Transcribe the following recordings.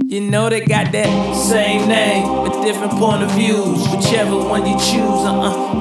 You know they got that same name, but different point of views. Whichever one you choose,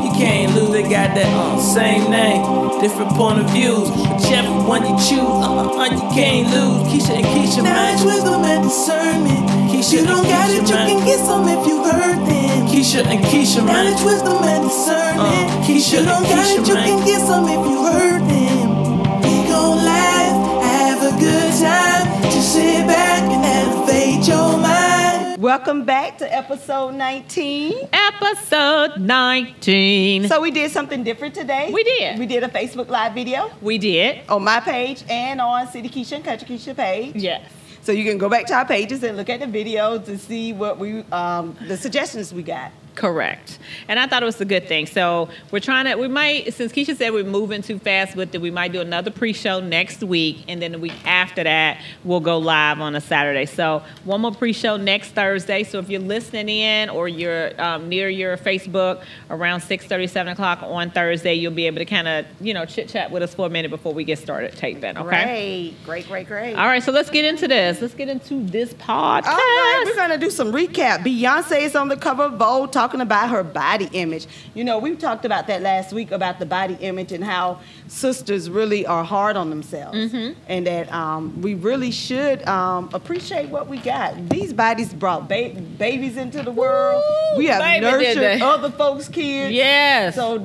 you can't lose. They got that same name, different point of views. Whichever one you choose, you can't lose. Keisha and Keshia, knowledge, wisdom, and discernment. Keisha, you don't got it, you can get some if you heard them. Keisha and Keshia, man. Knowledge, wisdom, and discernment. Keisha you don't and got Keshia, it, you man. can get some if you heard them. We gon' laugh, have a good time. Just sit back and elevate your mind. Welcome back to episode 19. Episode 19. So we did something different today. We did. We did a Facebook Live video We did. on my page and on City Keisha and Country Keisha page. Yes. So you can go back to our pages and look at the video to see what we the suggestions we got. Correct. And I thought it was a good thing. So we might, since Keisha said we're moving too fast with it, we might do another pre-show next week. And then the week after that, we'll go live on a Saturday. So one more pre-show next Thursday. So if you're listening in or you're near your Facebook around 6:30, 7 o'clock on Thursday, you'll be able to kind of, chit-chat with us for a minute before we get started taping, okay? Great. All right, so let's get into this. Let's get into this podcast. All right, we're going to do some recap. Beyonce is on the cover of Vogue talking about her body image. We talked about that last week about the body image and how sisters really are hard on themselves. Mm-hmm. And that we really should appreciate what we got. These bodies brought babies into the world. We have nurtured other folks' kids. Yes. So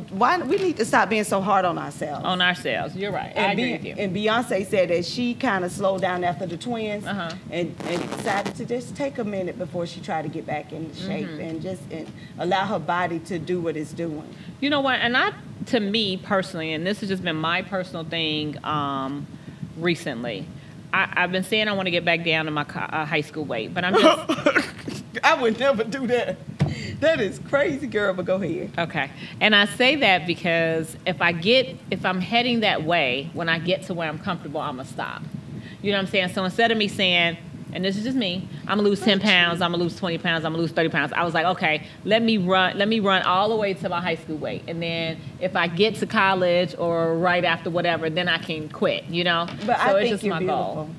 we need to stop being so hard on ourselves. On ourselves. You're right. I agree with you. And Beyonce said that she kind of slowed down after the twins and decided to just take a minute before she tried to get back in shape and just allow her body to do what it's doing. You know what? And to me personally, and this has just been my personal thing recently, I've been saying I want to get back down to my high school weight, but I'm just... I would never do that. That is crazy, girl, but go ahead. Okay. And I say that because if I'm heading that way, when I get to where I'm comfortable, I'm going to stop. You know what I'm saying? So instead of me saying, and this is just me, I'm going to lose 10 pounds, I'm going to lose 20 pounds, I'm going to lose 30 pounds. I was like, okay, let me run all the way to my high school weight. And then if I get to college or right after whatever, then I can quit, But so I it's think just you're my beautiful. goal.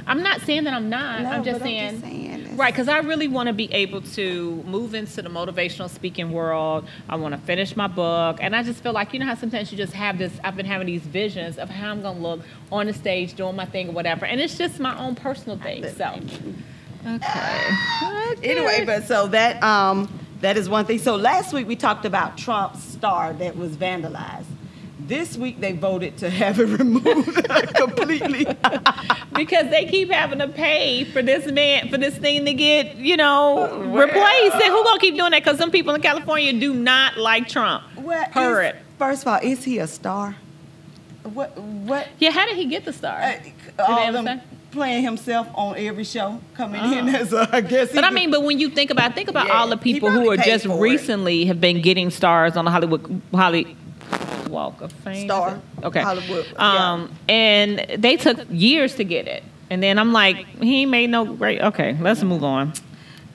I'm not saying that I'm not. No, I'm just but saying right, because I really want to be able to move into the motivational speaking world. I want to finish my book. And I just feel like, how sometimes you just have this, I've been having these visions of how I'm going to look on the stage, doing my thing or whatever. And it's just my own personal thing. So, okay. Anyway, but so that is one thing. So last week we talked about Trump's star that was vandalized. This week they voted to have it removed completely. Because they keep having to pay for this thing to get, replaced. And who's going to keep doing that? Because some people in California do not like Trump. First of all, is he a star? What? Yeah, how did he get the star? All of them playing himself on every show, coming in as I guess. But but when you think about all the people who are just recently have been getting stars on the Hollywood Walk of Fame. Star. Okay. Hollywood. And they took years to get it. And then I'm like, he ain't made no great. Okay, let's move on.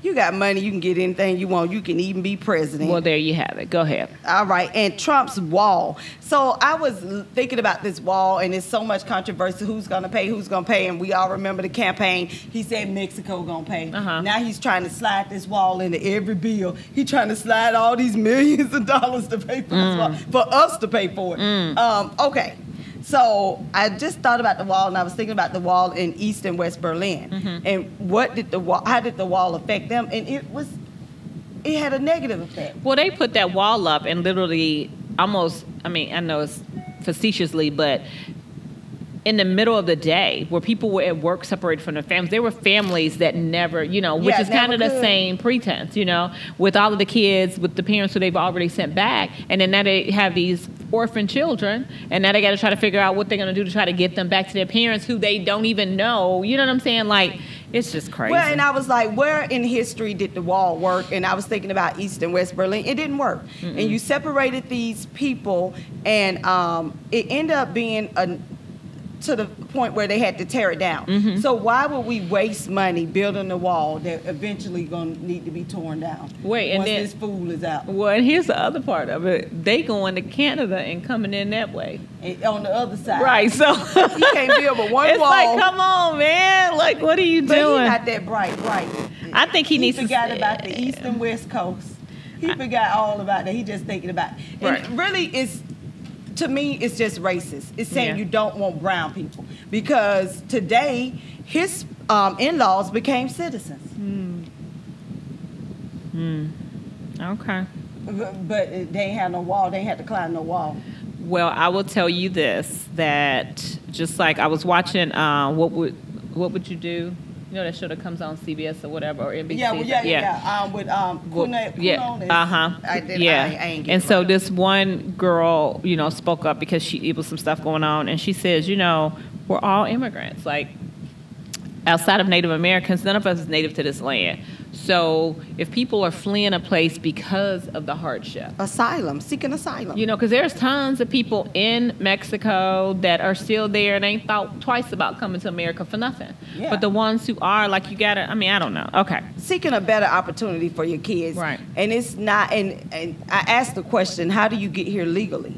You got money, you can get anything you want. You can even be president. Well, there you have it. Go ahead. All right. And Trump's wall. So I was thinking about this wall, and there's so much controversy. Who's going to pay? And we all remember the campaign. He said Mexico going to pay. Now he's trying to slide this wall into every bill. He's trying to slide all these millions of dollars to pay for this wall, for us to pay for it. Okay. So I just thought about the wall, and I was thinking about the wall in East and West Berlin, and how did the wall affect them? And it had a negative effect. Well, they put that wall up and literally almost, I know it's facetiously, but in the middle of the day where people were at work separated from their families, there were families that never, which is kind of the same pretense, with all of the kids, with the parents who they've already sent back. And then now they have these orphan children, and now they got to try to figure out what they're going to do to try to get them back to their parents who they don't even know. You know what I'm saying? Like, it's just crazy. Well, and I was like, where in history did the wall work? And I was thinking about East and West Berlin. It didn't work. And you separated these people, and it ended up being to the point where they had to tear it down. So why would we waste money building a wall that eventually going to need to be torn down? Wait, once and then this fool is out. Well, and here's the other part of it. They going to Canada and coming in that way. And on the other side. Right, so you can't build but one it's wall. like, come on, man. Like, what are you But doing? he's not that bright. I think he needs to forgot about the East and West Coast. He forgot all about that. He just thinking about it. Right. And really, to me, it's just racist. It's saying you don't want brown people. Because today, his in-laws became citizens. Okay. But they ain't had no wall. They ain't had to climb no wall. Well, I will tell you this, that just like I was watching What Would You Do? You know that show that comes on CBS or whatever, or NBC? Yeah. With Kuno. I ain't and so this one girl, spoke up because it was some stuff going on, and she says, we're all immigrants. Like, outside of Native Americans, none of us is native to this land. So if people are fleeing a place because of the hardship, seeking asylum, because there's tons of people in Mexico that are still there and ain't thought twice about coming to America for nothing. Yeah. But the ones who are, like, I don't know. Okay. Seeking a better opportunity for your kids. Right. And it's not, and I asked the question, how do you get here legally?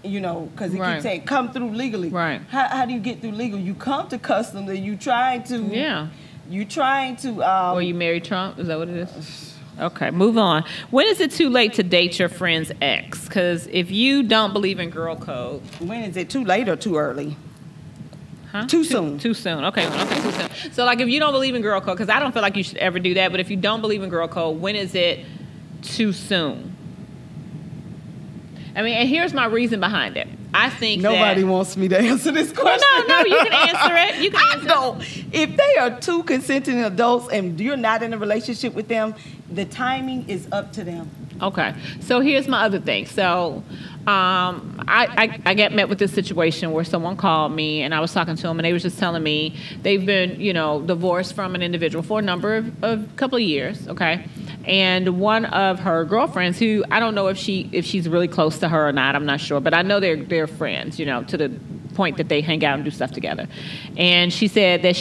Because it keeps saying, come through legally. Right. How do you get through legal? You come to customs and you trying to... Yeah. You trying to... Or you marry Trump? Is that what it is? Okay, move on. When is it too late to date your friend's ex? Because if you don't believe in girl code... When is it too late or too early? Huh? Too soon. Too soon. Okay, too soon. So, like, if you don't believe in girl code, because I don't feel like you should ever do that, but if you don't believe in girl code, when is it too soon? And here's my reason behind it. I think nobody wants me to answer this question. Well, no, you can answer it. I don't. If they are two consenting adults and you're not in a relationship with them, the timing is up to them. Okay. So here's my other thing. So I got met with this situation where someone called me and I was talking to them and they was just telling me they've been, divorced from an individual for a number of couple of years. Okay. And one of her girlfriends, who I don't know if she's really close to her or not, I'm not sure, but I know they're friends, to the point that they hang out and do stuff together. And she said that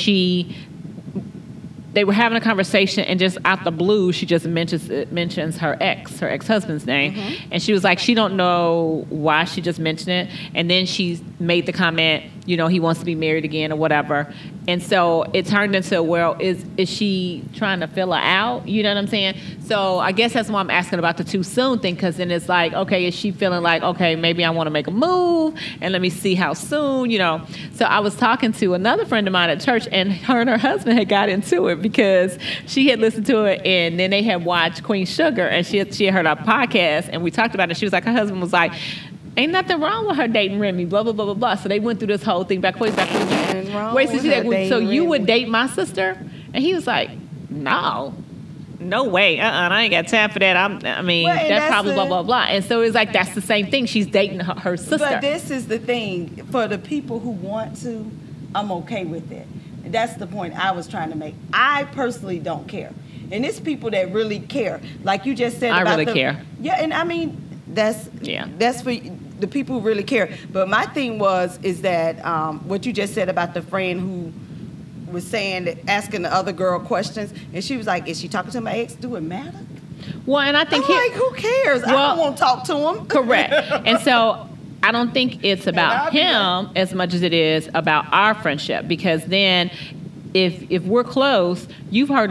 they were having a conversation and just out the blue, she just mentions her ex-husband's name. And she was like, she don't know why she just mentioned it. And then she made the comment, he wants to be married again or whatever. And so it turned into, well, is she trying to fill her out? You know what I'm saying? So I guess that's why I'm asking about the too soon thing, because then it's like, okay, is she feeling like, okay, maybe I want to make a move and let me see how soon, So I was talking to another friend of mine at church, and her husband had got into it because she had listened to it, and then they had watched Queen Sugar, and she had heard our podcast, and we talked about it. She was like, her husband was like, ain't nothing wrong with her dating Remy, blah, blah, blah, blah, blah. So they went through this whole thing back. Wait, so you would date my sister? And he was like, no way. I ain't got time for that. That's probably blah, blah, blah. And so it's like, that's the same thing. She's dating her sister. But this is the thing. For the people who want to, I'm okay with it. That's the point I was trying to make. I personally don't care. And it's people that really care. Like you just said about I really care. Yeah, and that's for the people who really care. But my thing is that what you just said about the friend who was asking the other girl questions, and she was like, is she talking to my ex? Do it matter? Well, and I think who cares? I don't want to talk to him. Correct. And so I don't think it's about him as much as it is about our friendship, because then if we're close, you've heard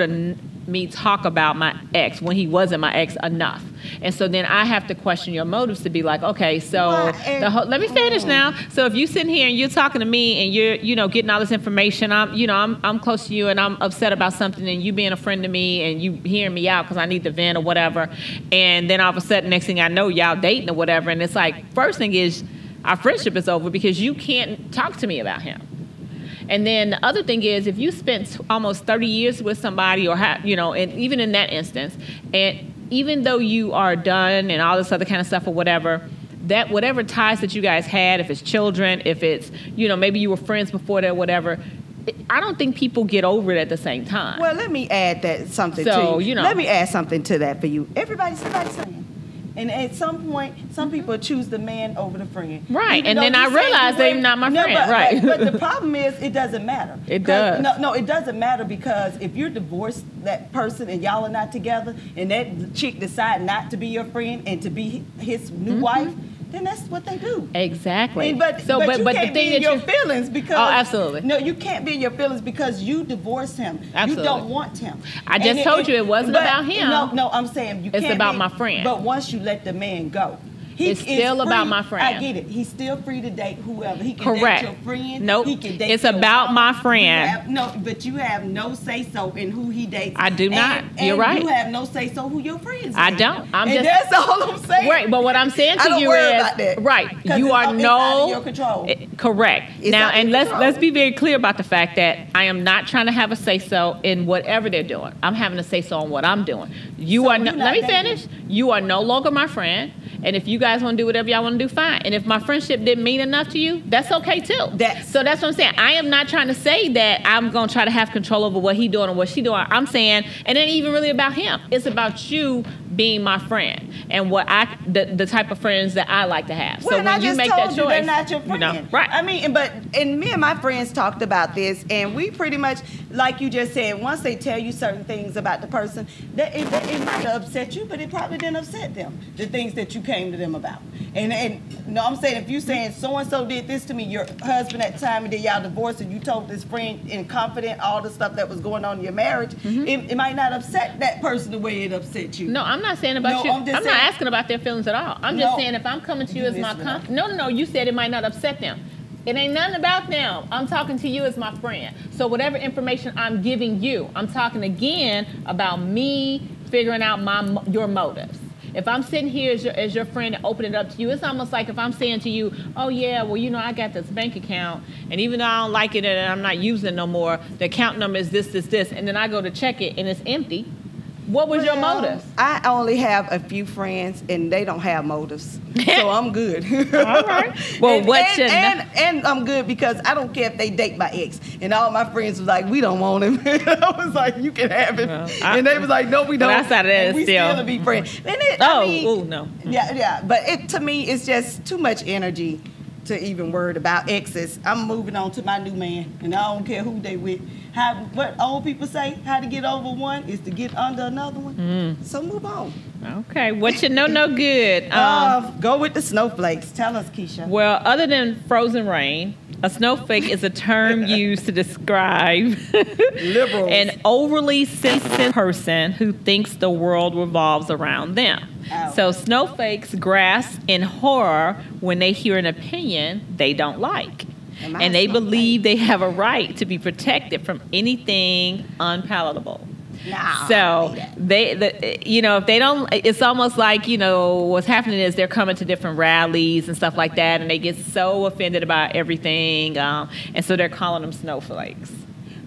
me talk about my ex when he wasn't my ex enough. And so then I have to question your motives to be like, okay, so let me finish now. So if you sitting here and you're talking to me and you're getting all this information, I'm close to you and I'm upset about something, and you being a friend to me and you hearing me out because I need to vent or whatever, and then all of a sudden next thing I know y'all dating or whatever, and it's like, first thing is our friendship is over because you can't talk to me about him. And then the other thing is, if you spent almost 30 years with somebody, or and even in that instance, and even though you are done and all this other kind of stuff or whatever, that whatever ties that you guys had, if it's children, if it's, maybe you were friends before that, whatever, I don't think people get over it at the same time. Well, let me add something to you. Let me add something to that for you. Everybody's saying, And at some point, some people choose the man over the friend. Right. Even And then I realize they're not my friend. Right. But the problem is, it doesn't matter. It does. No, it doesn't matter, because if you're divorced, that person, and y'all are not together, and that chick decide not to be your friend and to be his new wife, then that's what they do. Exactly. But you can't the thing be in your feelings because... Oh, absolutely. No, you can't be in your feelings because you divorced him. Absolutely. You don't want him. I just told you it wasn't about him. No, I'm saying you can't. It's about my friend. But once you let the man go, it's still about my friend. I get it. He's still free to date whoever. He can Correct. date your friend. Nope. He can date it's your about mama. my friend. But you have no say-so in who he dates. I do not. You're right. You have no say-so who your friends I date. don't. That's all I'm saying. Right, but what I'm saying to you worry is about that. right. You It's are out of your control. Correct. It's now, out of and your let's control. be very clear about the fact that I am not trying to have a say so in whatever they're doing. I'm having a say so on what I'm doing. So Let you're me not finish. You are no longer my friend, and if you guys want to do whatever y'all want to do, fine. And if my friendship didn't mean enough to you, that's okay too. So that's what I'm saying. I am not trying to say that I'm going to try to have control over what he doing or what she doing. I'm saying, and it ain't even really about him. It's about you being my friend and what the type of friends that I like to have. Well, so when you make that choice, they're not your friend. Right? I mean, and me and my friends talked about this, and we pretty much, like you just said, once they tell you certain things about the person, that it might have upset you, but it probably didn't upset them. The things that you came to them about, and no, I'm saying if you saying so and so did this to me, your husband at the time, and then y'all divorced, and you told this friend in confident all the stuff that was going on in your marriage, it might not upset that person the way it upset you. No, I'm not saying about you. I'm not asking about their feelings at all. I'm just saying if I'm coming to you as my no, you said it might not upset them. It ain't nothing about them. I'm talking to you as my friend. So whatever information I'm giving you, I'm talking again about me figuring out your motives. If I'm sitting here as your friend and opening it up to you, it's almost like if I'm saying to you, oh yeah, well, you know, I got this bank account, and even though I don't like it and I'm not using it no more, the account number is this, and then I go to check it and it's empty. What was your motive? I only have a few friends, and they don't have motives, so I'm good. All right. Well, and I'm good because I don't care if they date my ex. And all my friends was like, "We don't want him." I was like, "You can have him," and they was like, "No, we don't." But outside of that, we still be friends. And no. Yeah. But to me, it's just too much energy to even worry about exes. I'm moving on to my new man, and I don't care who they with. What old people say, how to get over one is to get under another one. So move on. Okay, what you know no good. Go with the snowflakes. Tell us, Keisha. Well, other than frozen rain, a snowflake is a term used to describe liberals, an overly sensitive person who thinks the world revolves around them. Ow. So snowflakes grasp in horror when they hear an opinion they don't like. And they believe they have a right to be protected from anything unpalatable. No, so if they don't, it's almost like, what's happening is they're coming to different rallies and stuff like that, and they get so offended about everything, and so they're calling them snowflakes.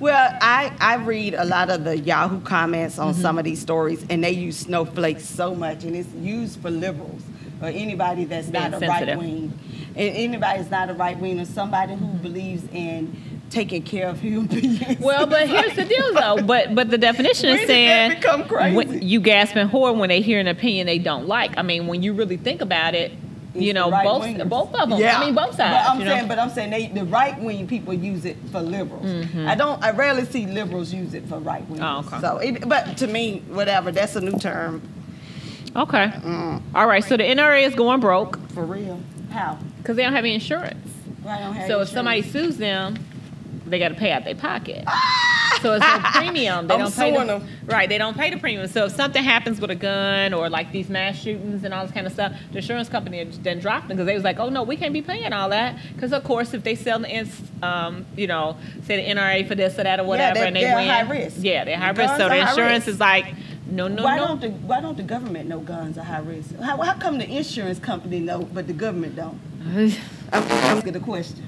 Well, I read a lot of the Yahoo comments on some of these stories, and they use snowflakes so much, and it's used for liberals or anybody that's not a right wing. And anybody that's not a right wing or somebody who believes in taking care of human beings. Well, but here's the deal, though. But the definition is saying did that become crazy? When you gasp in horror when they hear an opinion they don't like. I mean, when you really think about it, both of them. Yeah. I mean, both sides. But I'm saying the right wing people use it for liberals. I rarely see liberals use it for right wing. Oh, okay. So, but to me, whatever. That's a new term. Okay. All right. So the NRA is going broke. For real? How? Because they don't have any insurance. Well, I don't have insurance. If somebody sues them, they got to pay out their pocket. So it's no premium. They don't pay them. Right, they don't pay the premium. So if something happens with a gun or like these mass shootings and all this kind of stuff, the insurance company then dropped them because they was like, oh no, we can't be paying all that. Because of course, if they sell the, say the NRA for this or that or whatever, and they win, high risk. Yeah, they're high risk. So the insurance is like, no. Why don't the government know guns are high risk? How come the insurance company know but the government don't? I'm asking the question.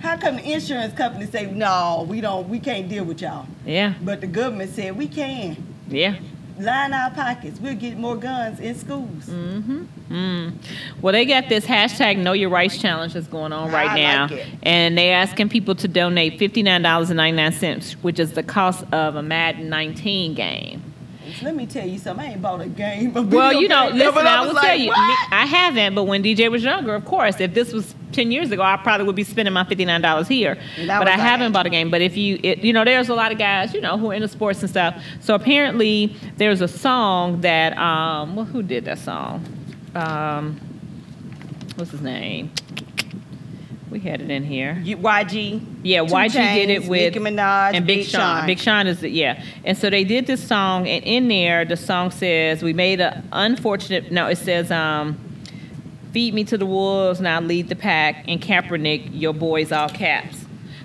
How come the insurance company say, no, we can't deal with y'all? Yeah. But the government said, we can. Yeah. Line our pockets. We'll get more guns in schools. Well, they got this hashtag Know Your Rights challenge that's going on right now. Like it. And they're asking people to donate $59.99, which is the cost of a Madden 19 game. Let me tell you something. I ain't bought a game. Well, you know, listen, I will tell you, what? I haven't, but when DJ was younger, of course, if this was 10 years ago, I probably would be spending my $59 here. But I haven't bought a game. But if you know, there's a lot of guys, you know, who are into sports and stuff. So apparently there's a song that, well, who did that song? What's his name? We had it in here. YG. Yeah, YG did it with Nicki Minaj and Big Sean. Big Sean is and so they did this song, and in there the song says, "We made an unfortunate." No, it says, "Feed me to the wolves, now lead the pack." And Kaepernick, your boys all caps.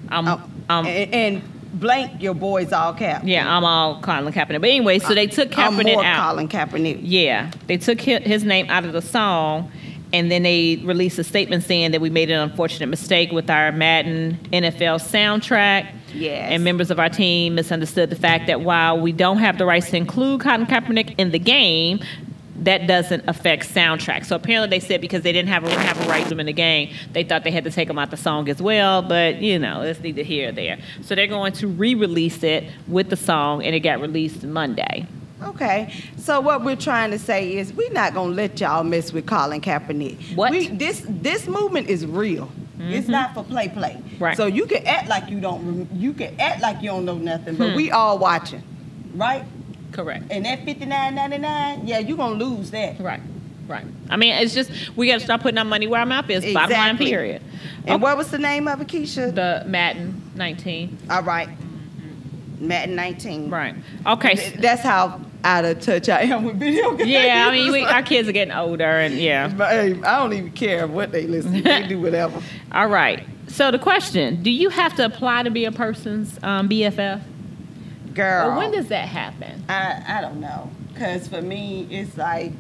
And blank your boys all cap. Yeah, I'm all Colin Kaepernick. But anyway, so they took Kaepernick out. Colin Kaepernick. Yeah, they took his name out of the song. And then they released a statement saying that we made an unfortunate mistake with our Madden NFL soundtrack. Yes. And members of our team misunderstood the fact that while we don't have the rights to include Colin Kaepernick in the game, that doesn't affect soundtrack. So apparently they said because they didn't have a right to him in the game, they thought they had to take him out the song as well. But, you know, it's neither here or there. So they're going to re-release it with the song, and it got released Monday. Okay, so what we're trying to say is we're not gonna let y'all mess with Colin Kaepernick. What? This movement is real. It's not for play. Right. So you can act like you don't. You can act like you don't know nothing, but we all watching, right? Correct. And that $59.99, yeah, you gonna lose that. Right. I mean, it's just we got to start putting our money where our mouth is. Bottom line, period. And what was the name of it, Keisha? The Madden 19. All right. Madden 19. Right. Okay. That's how out of touch I am with video games. Yeah, I mean, our kids are getting older, and yeah. But hey, I don't even care what they listen to. They do whatever. All right. So the question: do you have to apply to be a person's BFF? Girl. Or when does that happen? I don't know. Because for me, it's like,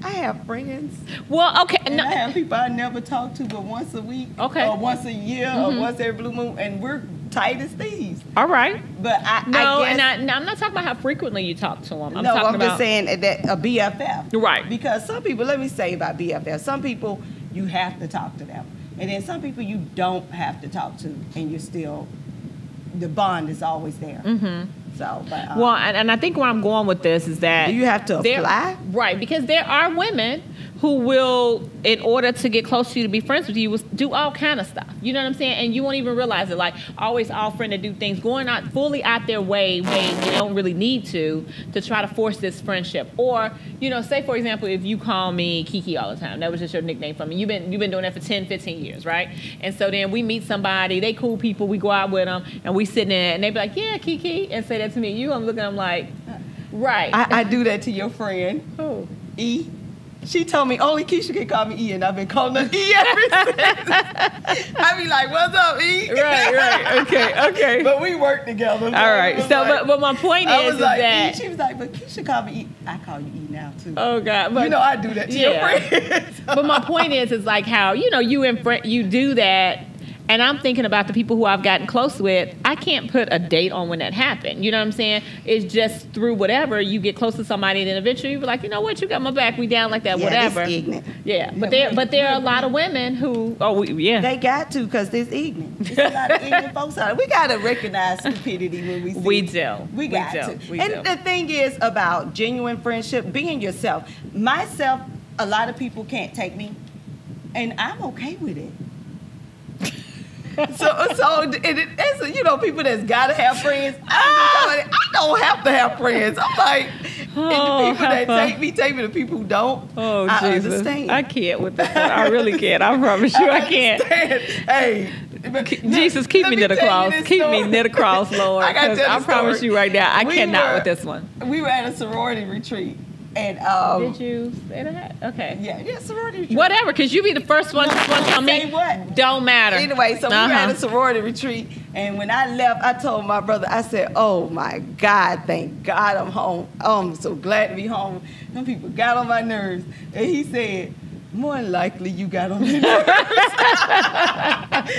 I have friends. Well, okay. And I have people I never talk to but once a week. Okay. Or once a year or once every blue moon. And we're tight as thieves. All right. But I guess, and I'm not talking about how frequently you talk to them. I'm just saying that a BFF. Right. Because some people, let me say about BFF, some people you have to talk to them. And then some people you don't have to talk to, and you're still, the bond is always there. Mm-hmm. So, but, well, and I think where I'm going with this is that... Do you have to apply? Right, because there are women who will, in order to get close to you, to be friends with you, will do all kind of stuff. You know what I'm saying? And you won't even realize it. Like, always offering to do things, going out fully out their way when you don't really need to try to force this friendship. Or, you know, say, for example, if you call me Kiki all the time, that was just your nickname for me. You've been doing that for 10, 15 years, right? And so then we meet somebody, they cool people, we go out with them, and we sit there, and they be like, yeah, Kiki, and say that to me. I'm looking, I'm like, right. I do that to your friend. Who? E. She told me only Keisha can call me E, and I've been calling her E ever since. I be like, what's up, E? Right. Okay. But we work together. All right. So, like, but my point is that... E. She was like, but Keisha called me E. I call you E now, too. Oh, God. But, you know I do that to your friends. But my point is like how, you know, you do that. And I'm thinking about the people who I've gotten close with. I can't put a date on when that happened. You know what I'm saying? It's just through whatever you get close to somebody, and then eventually you be like, you know what? You got my back. We down like that. Whatever. It's ignorant. Yeah, but there are a lot of women who. They got to, because there's ignorant. There's a lot of ignorant folks out there. We got to recognize stupidity when we see We it. do. We got to. And the thing is about genuine friendship, being yourself. Myself, a lot of people can't take me, and I'm okay with it. It's, you know, people that's gotta have friends. I don't have to have friends. I'm like, and the people that take me. The people who don't. Oh, I Jesus. understand. I can't with this one. I really can't. I promise you, I can't. Hey, Jesus, keep me near the cross. Keep me near the cross, Lord. Because I promise you right now, I cannot with this one. We were at a sorority retreat. And did you say that? Okay. Yeah, sorority retreat. Whatever, because you be the first one to tell me. Say what? Don't matter. Anyway, so we were at a sorority retreat, and when I left, I told my brother, I said, "Oh my God, thank God I'm home. Oh, I'm so glad to be home." Some people got on my nerves, and he said, "More than likely, you got on my nerves."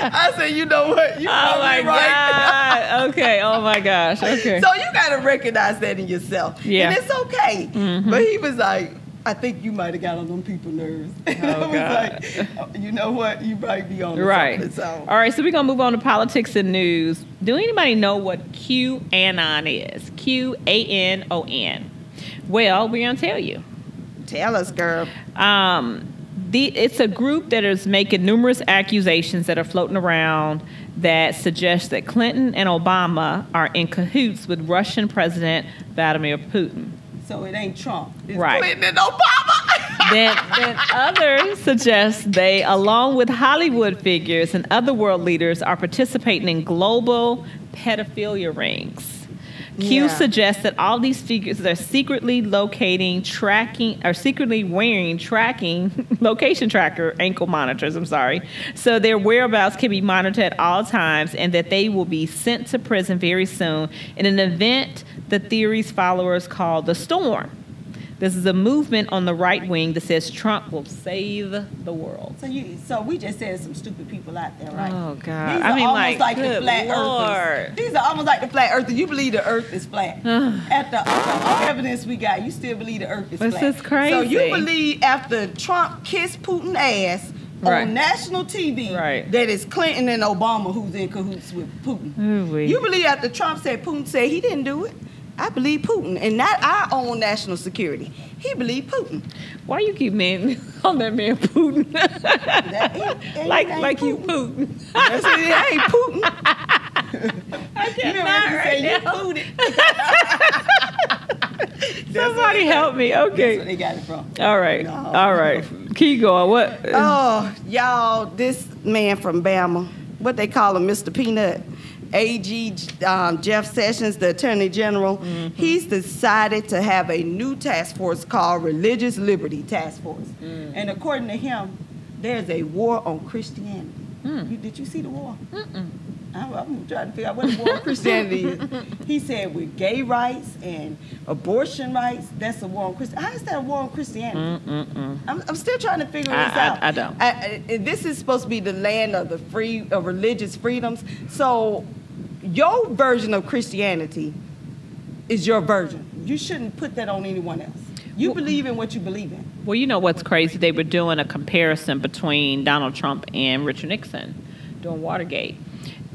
I said, "You know what? You probably right." God. Okay. Oh my gosh. Okay. So you got to recognize that in yourself. Yeah. And it's okay. Mm-hmm. But he was like, I think you might have got on them people's nerves. Oh, God. Like, you know what? You might be on Right. something. So. All right, so we're going to move on to politics and news. Do anybody know what QAnon is? QAnon. Well, we're going to tell you. Tell us, girl. It's a group that is making numerous accusations that are floating around that suggest that Clinton and Obama are in cahoots with Russian President Vladimir Putin. So it ain't Trump. It's Right. Clinton and Obama. Then others suggest they, along with Hollywood figures and other world leaders, are participating in global pedophilia rings. Q suggests that all these figures are secretly wearing location tracker ankle monitors, so their whereabouts can be monitored at all times, and that they will be sent to prison very soon in an event the theory's followers call the Storm. This is a movement on the right wing that says Trump will save the world. So we just said some stupid people out there, right? Oh, God. These are almost like the good flat Lord. earthers. These are almost like the flat earthers. You believe the earth is flat. After all the evidence we got, you still believe the earth is flat. This is crazy. So you believe after Trump kissed Putin's ass on national TV that it's Clinton and Obama who's in cahoots with Putin. Ooh-wee. You believe after Trump said Putin said he didn't do it. I believe Putin, and not our own national security. He believed Putin. Why you keep on that man Putin? like Putin. you Putin. That's it, it ain't Putin. I cannot you Putin. Somebody help me. Okay. That's where they got it from. All right. No. All right. Keep going. What? Oh, y'all, this man from Bama, what they call him, Mr. Peanut, AG Jeff Sessions, the Attorney General, he's decided to have a new task force called Religious Liberty Task Force. And according to him, there's a war on Christianity. Did you see the war? I'm trying to figure out what the war on Christianity is. He said with gay rights and abortion rights, that's a war on Christianity. How is that a war on Christianity? I'm still trying to figure this out. I don't. This is supposed to be the land of the free of religious freedoms. So your version of Christianity is your version. You shouldn't put that on anyone else. You believe in what you believe in. Well, you know what's crazy? They were doing a comparison between Donald Trump and Richard Nixon during Watergate.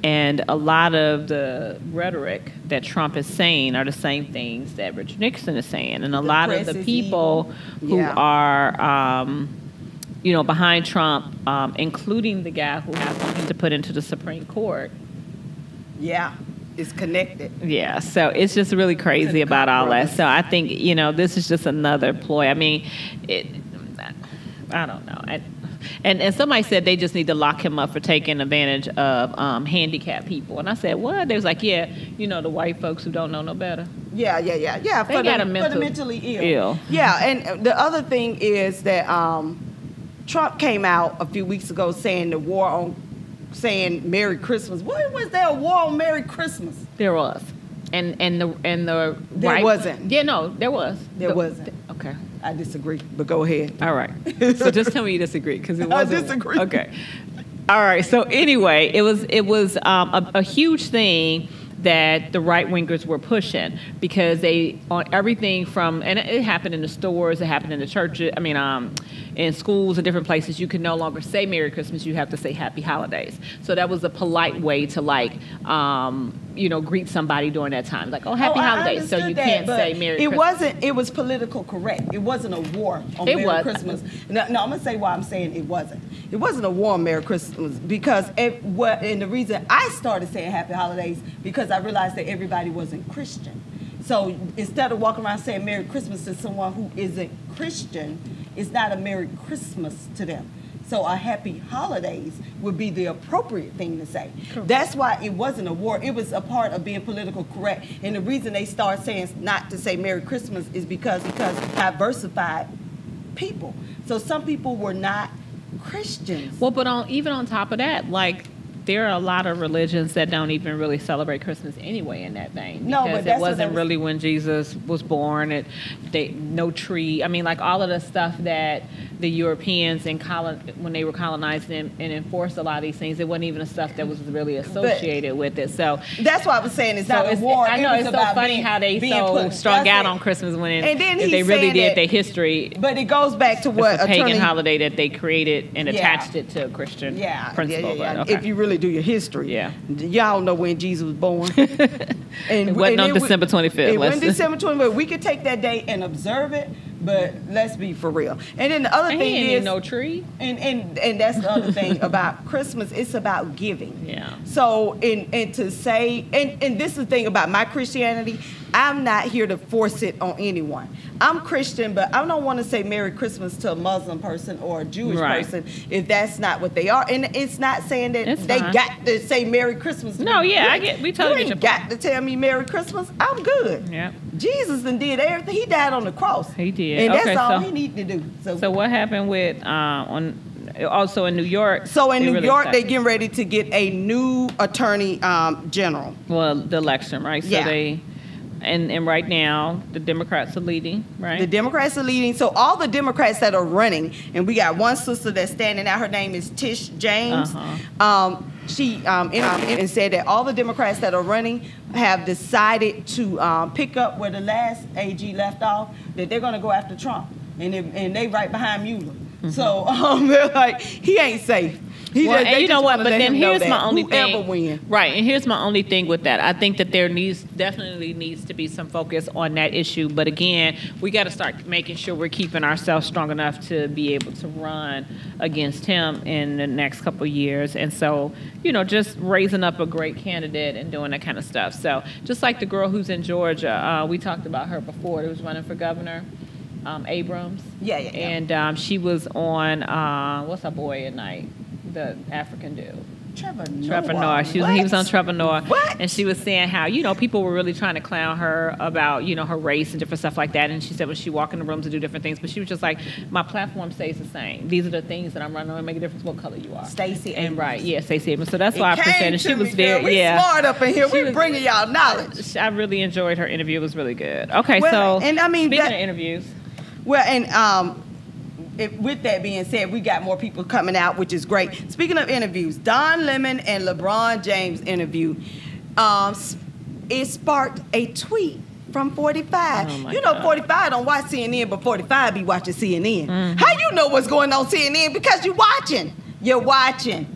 And a lot of the rhetoric that Trump is saying are the same things that Richard Nixon is saying. And a lot of the people who are, behind Trump, including the guy who has something to put into the Supreme Court. Yeah, it's connected. Yeah, so it's just really crazy about all that. So I think, this is just another ploy. I mean, I don't know. And somebody said they just need to lock him up for taking advantage of handicapped people. And I said, what? They was like, the white folks who don't know no better. Yeah. For the mentally ill. Ill. Yeah, and the other thing is that Trump came out a few weeks ago saying saying Merry Christmas. When was there a war on Merry Christmas? There was. And the there right, wasn't. Yeah, no, there was. There wasn't. Okay. I disagree, but go ahead. All right. So just tell me you disagree, because it wasn't. I disagree. Okay. All right. So anyway, it was a huge thing that the right wingers were pushing, because they on everything from, and it happened in the stores, it happened in the churches. I mean, in schools and different places, you can no longer say Merry Christmas. You have to say Happy Holidays. So that was a polite way to greet somebody during that time, like, Happy Holidays. So you can't say Merry Christmas. It was politically correct. It wasn't a war on Merry Christmas. No, I'm gonna say why I'm saying it wasn't. It wasn't a war on Merry Christmas, because and the reason I started saying Happy Holidays, because I realized that everybody wasn't Christian. So instead of walking around saying Merry Christmas to someone who isn't Christian, it's not a Merry Christmas to them. So a Happy Holidays would be the appropriate thing to say. Correct. That's why it wasn't a war. It was a part of being political correct. And the reason they start saying not to say Merry Christmas is because diversified people. So some people were not Christians. Well, but even on top of that, like, there are a lot of religions that don't even really celebrate Christmas anyway in that vein. No, because but that's it wasn't really when Jesus was born. No tree. I mean, like all of the stuff that the Europeans when they were colonizing and enforced a lot of these things, it wasn't even the stuff that was really associated with it. So that's why I was saying it's not a war. I know it's so funny how they so strung out on Christmas when if they really did their history. But it goes back to what a pagan holiday that they created and attached it to a Christian principle. Yeah. Okay. If you really do your history, y'all know when Jesus was born. And it wasn't on December 25th. It wasn't December 25th. We could take that day and observe it, but let's be for real. And then the other thing is no tree. And that's the other thing about Christmas. It's about giving. Yeah. So and to say and this is the thing about my Christianity. I'm not here to force it on anyone. I'm Christian, but I don't want to say Merry Christmas to a Muslim person or a Jewish person if that's not what they are. And it's not saying that they got to say Merry Christmas. No, we totally you ain't got to tell me Merry Christmas. I'm good. Yeah. Jesus did everything. He died on the cross. He did. And that's all he needed to do. So what happened with also in New York? So in New York, they're getting ready to get a new attorney general. Well, the election, right? So they... And right now, the Democrats are leading, right? The Democrats are leading. So all the Democrats that are running, and we got one sister that's standing out. Her name is Tish James. She interviewed and said that all the Democrats that are running have decided to pick up where the last AG left off, that they're going to go after Trump. And they right behind Mueller. So they're like, he ain't safe. You know what? But then here's my only thing. Win. Right, and here's my only thing with that. I think that there definitely needs to be some focus on that issue. But again, we got to start making sure we're keeping ourselves strong enough to be able to run against him in the next couple of years. And so, just raising up a great candidate and doing that kind of stuff. So just like the girl who's in Georgia, we talked about her before, who was running for governor. Abrams. Yeah. And she was on, what's her boy at night? The African dude. Trevor Noah. He was on Trevor Noah. What? And she was saying how, people were really trying to clown her about, her race and different stuff like that. And she said when she walked in the rooms to do different things, but she was just like, my platform stays the same. These are the things that I'm running on. It make a difference what color you are. Stacey Abrams. And Stacey Abrams. So that's why I appreciate it. She was very, we smart up in here. We bringing y'all knowledge. I really enjoyed her interview. It was really good. Okay, speaking of interviews. Well, and with that being said, we got more people coming out, which is great. Speaking of interviews, Don Lemon and LeBron James interview, it sparked a tweet from 45. Oh God. 45 don't watch CNN, but 45 be watching CNN. Mm-hmm. How you know what's going on CNN? Because you're watching. You're watching.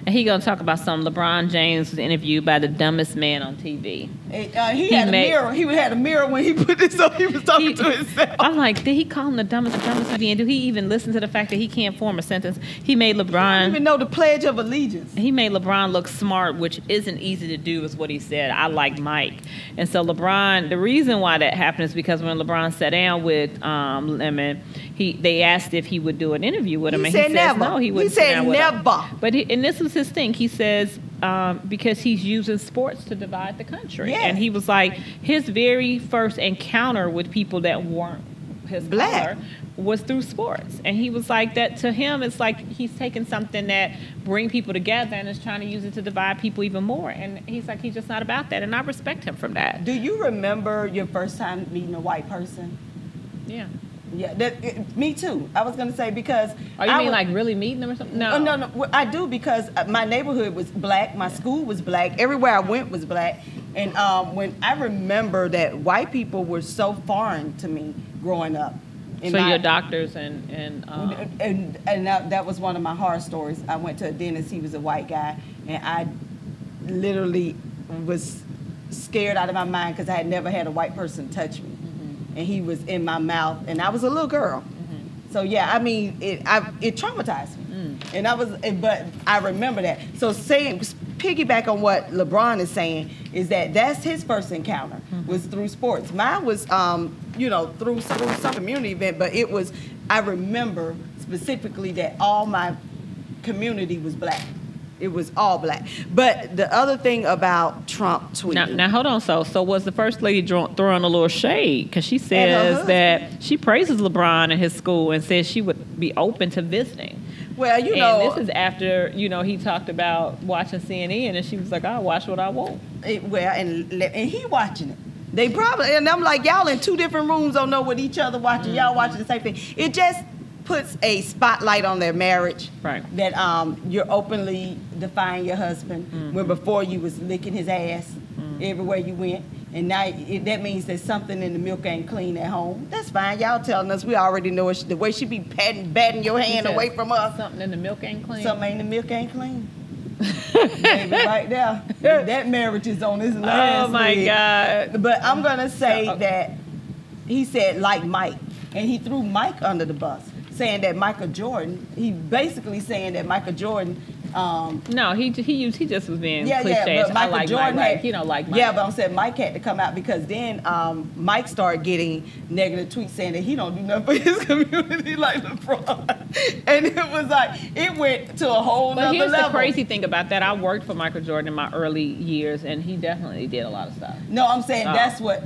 And he gonna talk about something. LeBron James was interviewed by the dumbest man on TV. He had a mirror. He had a mirror when he put this up. He was talking to himself. I'm like, did he call him the dumbest again? Do he even listen to the fact that he can't form a sentence? He made LeBron. He don't even know the Pledge of Allegiance. He made LeBron look smart, which isn't easy to do, is what he said. I like Mike. And so LeBron, the reason why that happened is because when LeBron sat down with Lemon, they asked if he would do an interview with him. He said never. No, he wouldn't. He said never. But and this was his thing. He says because he's using sports to divide the country. Yes. And he was like, his very first encounter with people that weren't his color was through sports. And he was like, that to him, it's like he's taking something that bring people together and is trying to use it to divide people even more. And he's like, he's just not about that. And I respect him from that. Do you remember your first time meeting a white person? Yeah. Yeah, me too. I was going to say because... Oh, you mean like really meeting them or something? No. No. I do because my neighborhood was black. My school was black. Everywhere I went was black. And when I remember that white people were so foreign to me growing up. So your doctors and that was one of my horror stories. I went to a dentist. He was a white guy. And I literally was scared out of my mind because I had never had a white person touch me. And he was in my mouth, and I was a little girl. Mm-hmm. So yeah, I mean, it traumatized me, but I remember that. So piggyback on what LeBron is saying is that's his first encounter was through sports. Mine was, through some community event, but I remember specifically that all my community was black. It was all black. But the other thing about Trump tweeting. Now hold on. So was the first lady throwing a little shade? Because she says that she praises LeBron and his school and says she would be open to visiting. Well, you and know, this is after, you know, he talked about watching CNN, and she was like, I'll watch what I want. and he watching it. They probably, and I'm like, y'all in two different rooms don't know what each other watching. Y'all watching the same thing. It just puts a spotlight on their marriage. Right. That you're openly defying your husband when before you was licking his ass everywhere you went. And now that means that something in the milk ain't clean at home. That's fine. Y'all telling us, we already know it. The way she be batting your hand away from us. Something in the milk ain't clean. Something in the milk ain't clean. Baby, right there. That marriage is on his last Oh, my leg. God. But I'm going to say that he said, like Mike. And he threw Mike under the bus, saying that Michael Jordan, he basically saying that Michael Jordan... no, he just was being yeah, cliche. but Michael Jordan Mike. He don't like Mike. Yeah, but I'm saying Mike had to come out because then Mike started getting negative tweets saying that he don't do nothing for his community like LeBron. And it was like, it went to a whole But nother here's level. the crazy thing about that. I worked for Michael Jordan in my early years, and he definitely did a lot of stuff. No, I'm saying that's what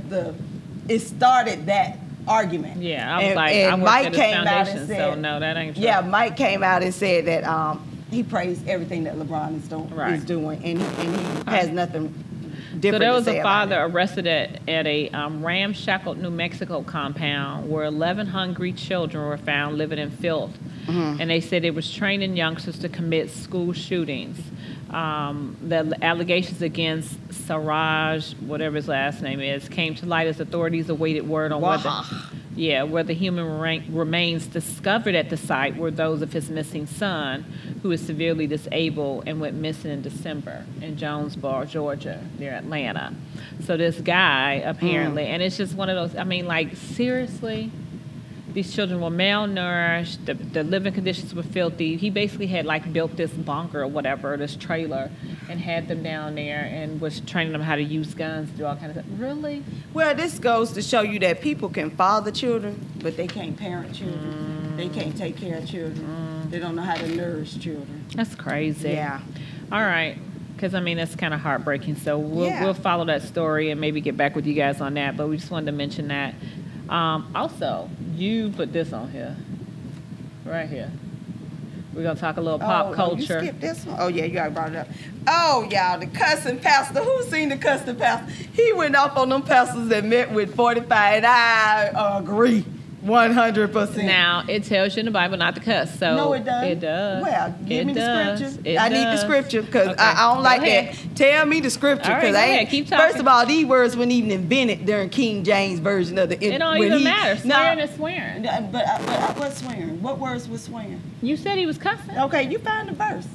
it started that argument. Yeah, I was I worked Mike at his came out foundation, and said, so no, that ain't true. Yeah, Mike came out and said that he praised everything that LeBron is doing, and he has nothing different. So there was to say a about father it. arrested at a ramshackle New Mexico compound where 11 hungry children were found living in filth. And they said it was training youngsters to commit school shootings. The allegations against Siraj, whatever his last name is, came to light as authorities awaited word on whether human remains discovered at the site were those of his missing son, who is severely disabled and went missing in December in Jonesboro, Georgia, near Atlanta. So this guy, apparently, and it's just one of those, I mean, like, seriously? These children were malnourished. The living conditions were filthy. He basically had built this bunker or whatever, this trailer, and had them down there and was training them how to use guns, do all kinds of stuff. Really? Well, this goes to show you that people can father children, but they can't parent children. They can't take care of children. They don't know how to nourish children. That's crazy. Yeah. All right. Because, I mean, that's kind of heartbreaking. So we'll follow that story and maybe get back with you guys on that. But we just wanted to mention that. Also, you put this on here, right here. We're going to talk a little pop culture. You skipped this one? Oh, yeah, you already brought it up. Oh, y'all, the cussing pastor. Who's seen the cussing pastor? He went off on them pastors that met with 45, and I agree 100%. Now, it tells you in the Bible not to cuss. So no, it does. It does. Well, give me the scripture. I need the scripture because Okay. I don't like ahead. that. Tell me the scripture All right, because keep talking. first of all, these words weren't even invented during King James version of the. It don't even matter. Swearing is swearing. But what's swearing? What words was swearing? You said he was cussing. Okay, you find the verse.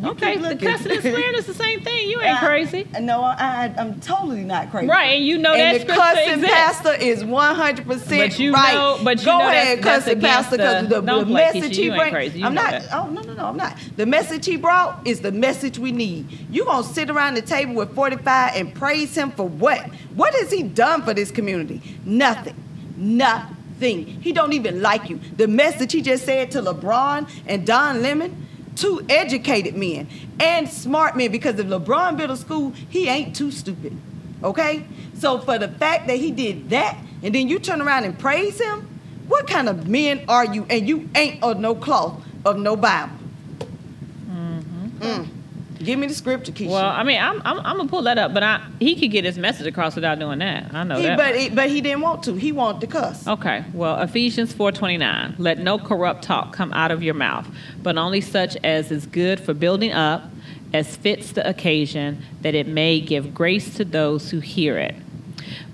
You Okay, keep the looking. cussing and swearing is the same thing. You ain't crazy. No, I'm totally not crazy. Right, and you know that and the scripture cussing exists. pastor is 100% But you right. know, Go ahead, that's cussing pastor, because the don't play, message Keisha, he you ain't brought. crazy. You I'm know not. that. Oh no, I'm not. The message he brought is the message we need. You gonna sit around the table with 45 and praise him for what? What has he done for this community? Nothing. Nothing. He don't even like you. The message he just said to LeBron and Don Lemon. Two educated men and smart men, because if LeBron built a school, he ain't too stupid, okay? So for the fact that he did that, and then you turn around and praise him, what kind of men are you? And you ain't of no cloth, of no Bible. Give me the scripture, Keisha. Well, I mean, I'm gonna pull that up, but he could get his message across without doing that. I know that. But he didn't want to. He wanted to cuss. Okay, well, Ephesians 4:29. Let no corrupt talk come out of your mouth, but only such as is good for building up, as fits the occasion, that it may give grace to those who hear it.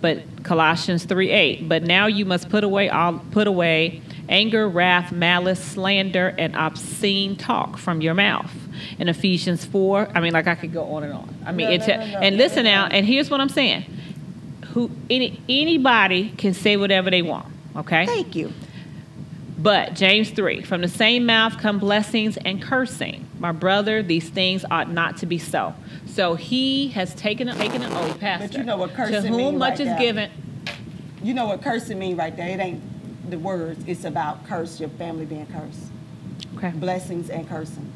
But Colossians 3:8. But now you must put away anger, wrath, malice, slander, and obscene talk from your mouth. In Ephesians 4, I mean, I could go on and on. I mean, and listen now, and here's what I'm saying. Anybody can say whatever they want, okay? Thank you. But James 3, from the same mouth come blessings and cursing. My brother, these things ought not to be so. So he has taken an oath, pastor. But you know what cursing to mean whom much right is there. given. You know what cursing mean right there. It ain't the words. It's about curse, your family being cursed. Okay. Blessings and cursing.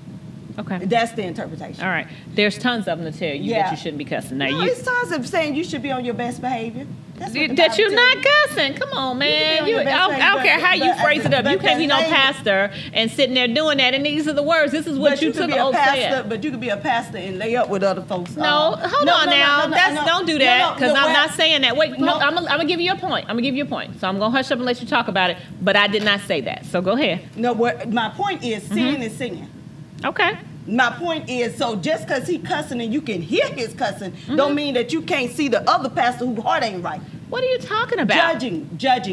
Okay. That's the interpretation. All right. There's tons of them to tell you that you shouldn't be cussing. Now No, it's tons of saying you should be on your best behavior. That you're not cussing. Come on, man. I don't care how you phrase it up. You can't be no pastor and sitting there doing that. And these are the words. This is what you took oath saying. But you could be a pastor and lay up with other folks. No, hold on now. Don't do that, because I'm not saying that. Wait, I'm gonna give you a point. So I'm gonna hush up and let you talk about it. But I did not say that. So go ahead. No, my point is sin is singing. Okay. My point is, so just because he cussing and you can hear his cussing, don't mean that you can't see the other pastor whose heart ain't right. What are you talking about? Judging.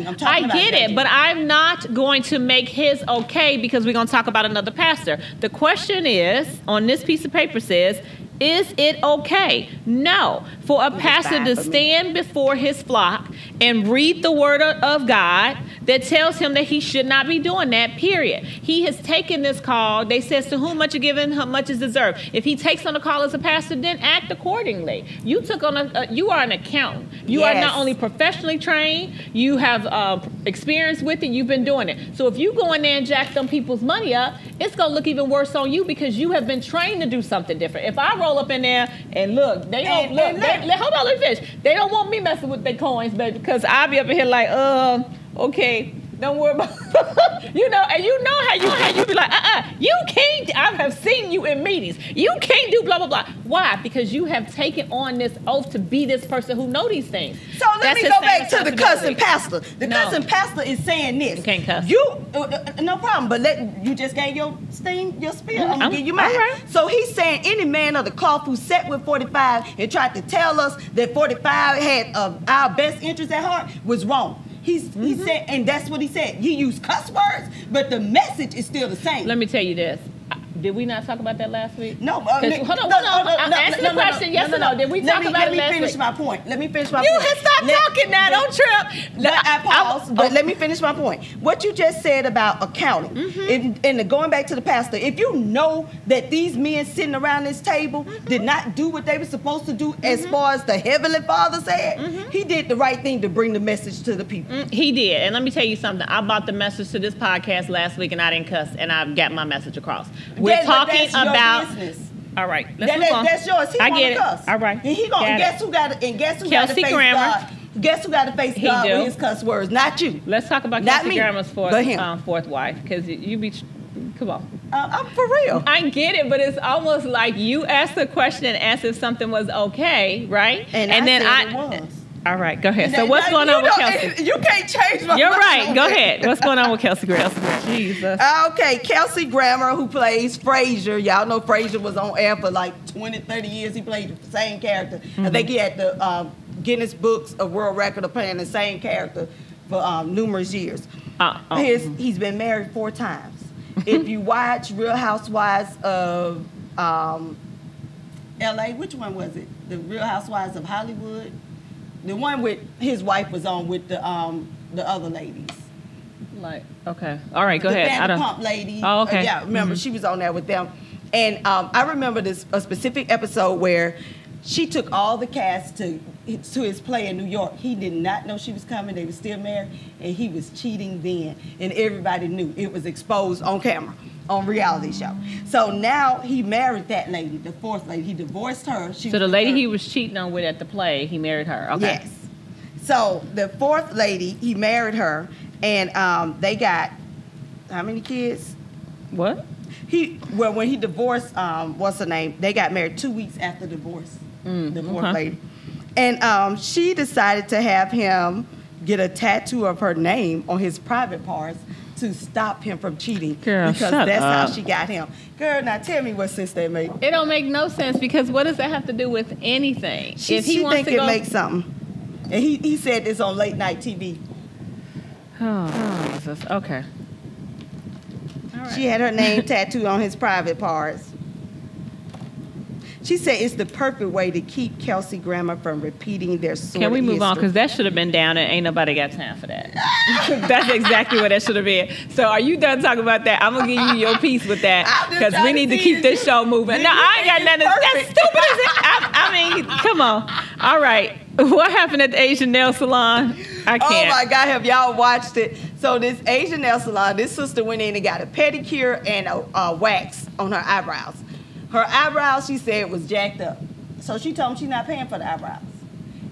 I'm talking about I get judging. it, but I'm not going to make his okay because we're going to talk about another pastor. The question is, on this piece of paper says, is it okay? No. For a pastor to stand before his flock and read the word of God that tells him that he should not be doing that, period. He has taken this call. They says, to whom much is given, how much is deserved. If he takes on a call as a pastor, then act accordingly. You took on you are an accountant. You are not only professionally trained, you have experience with it, you've been doing it. So if you go in there and jack them people's money up, it's going to look even worse on you because you have been trained to do something different. If I roll up in there and look, they don't hold on, let me finish. They don't want me messing with their coins, baby, because I'll be up in here like, okay, don't worry about and you know how you be like, you can't. I have seen you in meetings. You can't do blah blah blah. Why? Because you have taken on this oath to be this person who know these things. So let me go back to the cussing pastor. The cussing pastor is saying this. You can't cuss. No problem. But you just gave your spiel. I'm gonna give you mine. Right. So he's saying any man of the cloth who sat with 45 and tried to tell us that 45 had our best interest at heart was wrong. He said, and that's what he said. He used cuss words, but the message is still the same. Let me tell you this. Did we not talk about that last week? No. Hold on. I'm asking the question, yes or no. Did we talk about it last week? Let me finish my point. You can stop talking now. Don't trip. I pause, but let me finish my point. What you just said about accounting, and going back to the pastor, if you know that these men sitting around this table did not do what they were supposed to do as far as the Heavenly Father said, he did the right thing to bring the message to the people. He did. And let me tell you something. I brought the message to this podcast last week, and I didn't cuss, and I got my message across. We're talking about business. All right, let's move on. That's yours. He I get it. Cuss. All right. And guess who got to face God? Guess who got to face God with his cuss words? Not you. Let's talk about Kelsey Grammer's fourth wife, because you be. Come on. I'm for real. I get it, but it's almost like you asked a question and asked if something was okay, right? And then it was. All right, go ahead. So what's going on with Kelsey? You can't change my mind. You're right. Go ahead. What's going on with Kelsey Grammer? Jesus. Okay, Kelsey Grammer, who plays Frasier. Y'all know Frasier was on air for like 20, 30 years. He played the same character. I think he had the Guinness Books of World Record of playing the same character for numerous years. He's been married 4 times. If you watch Real Housewives of L.A., which one was it? The Real Housewives of Hollywood? The one with his wife was on with the other ladies. Like, okay. All right, go ahead. The Vanderpump lady. Oh, okay. Yeah, remember, she was on there with them. And I remember a specific episode where she took all the cast to his play in New York. He did not know she was coming. They were still married, and he was cheating then. And everybody knew. It was exposed on camera, on reality show. So now he married that lady, the 4th lady. He divorced her. So the lady he was cheating on with at the play, he married her. Okay. Yes. So the 4th lady, he married her, and they got how many kids? What? When he divorced, what's her name? They got married 2 weeks after divorce. The 4th lady. And she decided to have him get a tattoo of her name on his private parts to stop him from cheating. Girl, because that's how she got him. Girl, now tell me what sense that made. It don't make no sense, because what does that have to do with anything? She think it makes something. And he said this on late night TV. Oh, Jesus. Okay. All right. She had her name tattooed on his private parts. She said it's the perfect way to keep Kelsey Grammer from repeating their sordid Can we move on? history. Because that should have been down, and ain't nobody got time for that. That's exactly what that should have been. So are you done talking about that? I'm going to give you your piece with that, because we need to keep this show moving. No, I ain't got nothing. That's stupid as it. I mean, come on. All right. What happened at the Asian nail salon? I can't. Oh, my God. Have y'all watched it? So this Asian nail salon, this sister went in and got a pedicure and a wax on her eyebrows. Her eyebrows, she said, was jacked up. So she told him she's not paying for the eyebrows.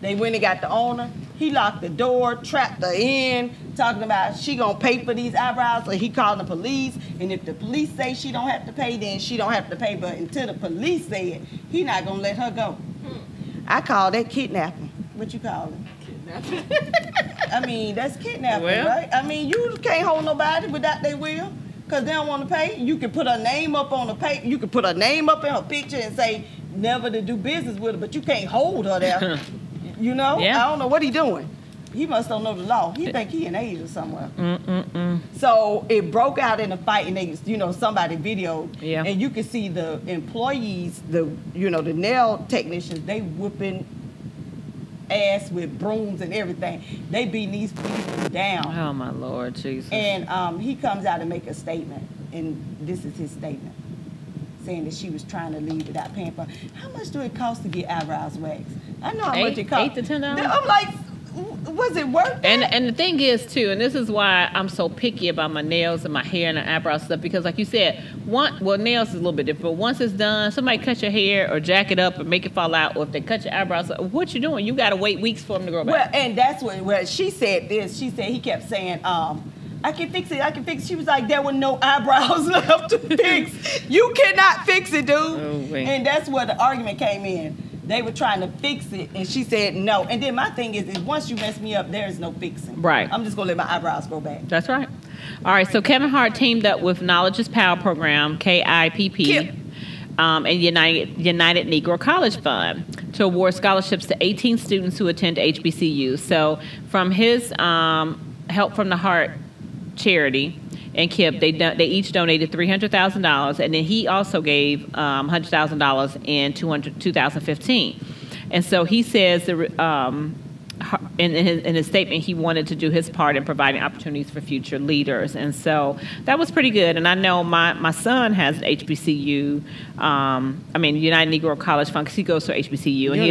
They went and got the owner. He locked the door, trapped her in, talking about she gonna pay for these eyebrows. So he called the police, and if the police say she don't have to pay, then she don't have to pay. But until the police say it, he not gonna let her go. I call that kidnapping. What you call it? Kidnapping. I mean, that's kidnapping, right? I mean, you can't hold nobody without their will, cause they don't want to pay. You can put her name up on the paper. You can put her name up in her picture and say never to do business with her, but you can't hold her there. You know? Yeah. I don't know what he doing. He must don't know the law. He think he in Asia somewhere. So it broke out in a fight, and they, somebody videoed. Yeah. And you can see the employees, the nail technicians, they whooping ass with brooms and everything. They beating these people down. Oh my Lord Jesus. And he comes out and make a statement, and this is his statement, saying that she was trying to leave without paying for. How much do it cost to get eyebrows waxed? I know how much it costs. $8 to $10. I'm like, was it worth it? And the thing is too, and this is why I'm so picky about my nails and my hair and the eyebrow stuff, because like you said, nails is a little bit different. But once it's done, somebody cut your hair or jack it up or make it fall out, or if they cut your eyebrows, what you doing? You got to wait weeks for them to grow back. Well, and that's what she said this. She said he kept saying, I can fix it, I can fix it. She was like, there were no eyebrows left to fix. You cannot fix it, dude. Oh, and that's where the argument came in. They were trying to fix it, and she said no. And then my thing is once you mess me up, there is no fixing. Right. I'm just going to let my eyebrows grow back. That's right. All right, so Kevin Hart teamed up with Knowledge is Power program, KIPP, and United Negro College Fund to award scholarships to 18 students who attend HBCUs. So from his Help from the Heart charity and KIPP, they each donated $300,000, and then he also gave $100,000 in 2015. And so he says in his statement, he wanted to do his part in providing opportunities for future leaders, and so that was pretty good. And I know my son has an HBCU, United Negro College Fund, because he goes to HBCU, and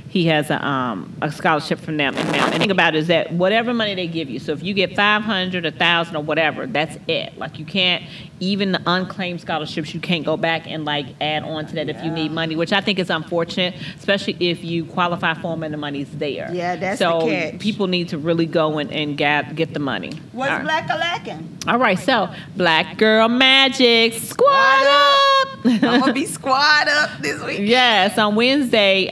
he has a scholarship from them. And the thing about it is that whatever money they give you, so if you get $500, $1,000, or whatever, that's it. Like you can't, even the unclaimed scholarships, you can't go back and like add on to that if you need money, which I think is unfortunate, especially if you qualify for them and the money's there. Yeah, that's the catch. So people need to really go and get the money. What's black or lacking? All right, so Black Girl Magic, squad up. I'm going to be squad up this week. Yes, on Wednesday,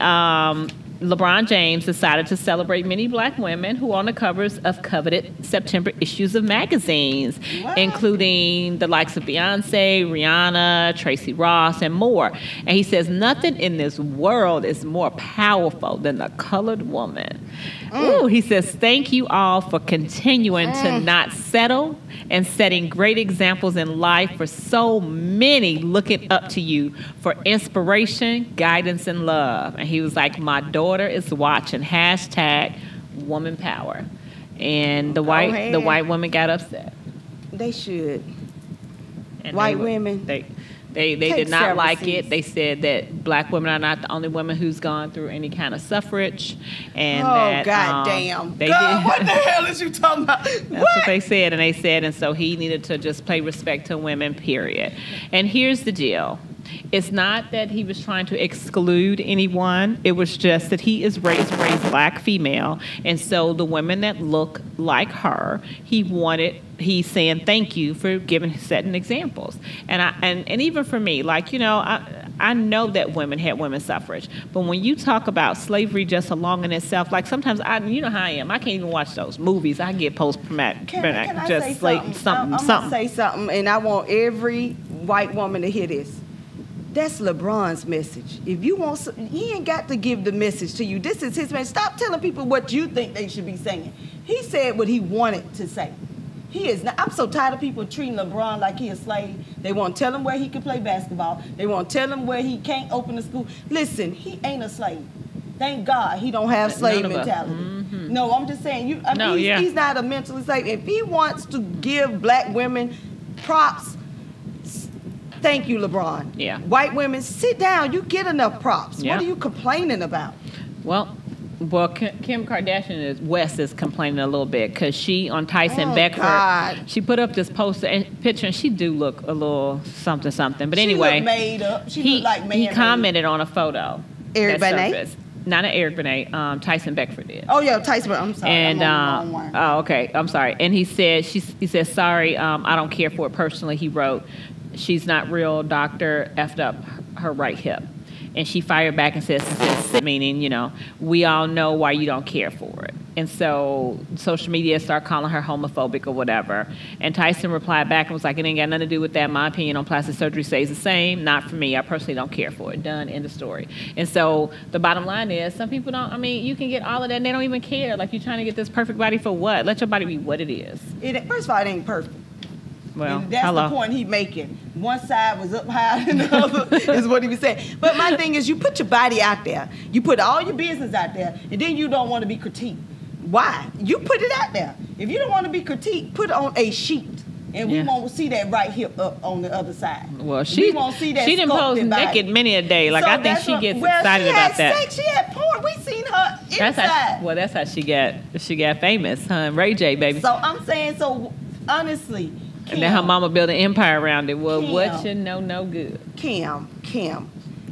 LeBron James decided to celebrate many black women who are on the covers of coveted September issues of magazines, including the likes of Beyonce, Rihanna, Tracy Ross, and more. And he says, nothing in this world is more powerful than the colored woman. Ooh, he says, thank you all for continuing to not settle and setting great examples in life for so many looking up to you for inspiration, guidance, and love. And he was like, my daughter is watching, #woman power. And the white women got upset. They should. And white women. They did not like it. They said that black women are not the only women who's gone through any kind of suffrage, and God damn! They God, did. what the hell is you talking about? That's what they said, and so he needed to just pay respect to women. Period. And here's the deal. It's not that he was trying to exclude anyone. It was just that he is raised black female, and so the women that look like her, he's saying thank you for setting examples. And even for me, like, I know that women had women's suffrage, but when you talk about slavery just along in itself, like sometimes you know how I am. I can't even watch those movies. I get post-traumatic. Can I say something? I'm gonna say something, and I want every white woman to hear this. That's LeBron's message. If you want, he ain't got to give the message to you. This is his message. Stop telling people what you think they should be saying. He said what he wanted to say. He is not. I'm so tired of people treating LeBron like he a slave. They want to tell him where he can play basketball. They want to tell him where he can't open a school. Listen, he ain't a slave. Thank God he don't have slave mentality. Mm-hmm. No, I'm just saying. He's not a mental slave. If he wants to give black women props, thank you, LeBron. Yeah. White women, sit down. You get enough props. Yeah. What are you complaining about? Well, Kim Kardashian West is complaining a little bit because she on Tyson Beckford. God. She put up this poster and picture, and she do look a little something. But anyway, she looked made up. She looked like man. He commented on a photo. Eric Benet? not Eric Benet, Tyson Beckford did. Oh yeah, Tyson. I'm sorry. And I'm on the wrong one. oh, okay, I'm sorry. And he said, sorry, I don't care for it personally. He wrote, she's not real. Doctor effed up her right hip. And she fired back and says, meaning, you know, we all know why you don't care for it. And so social media started calling her homophobic or whatever. And Tyson replied back and was like, it ain't got nothing to do with that. My opinion on plastic surgery stays the same. Not for me. I personally don't care for it. Done. End of story. And so the bottom line is some people don't, I mean, you can get all of that and they don't even care. Like, you're trying to get this perfect body for what? Let your body be what it is. First of all, it ain't perfect. Well, and that's the point he's making. One side was up higher than the other is what he was saying. But my thing is, you put your body out there. You put all your business out there, and then you don't want to be critiqued. Why? You put it out there. If you don't want to be critiqued, put it on a sheet. And we won't see that right hip up on the other side. Well, we won't see that. She done posed naked many a day. Like, so I think she gets excited about that. Sex, she had porn. We seen her inside. That's how she got famous, huh? Ray J, baby. So I'm saying, honestly, Kim, and then her mama built an empire around it. Well, Kim, what you know, no good. Kim,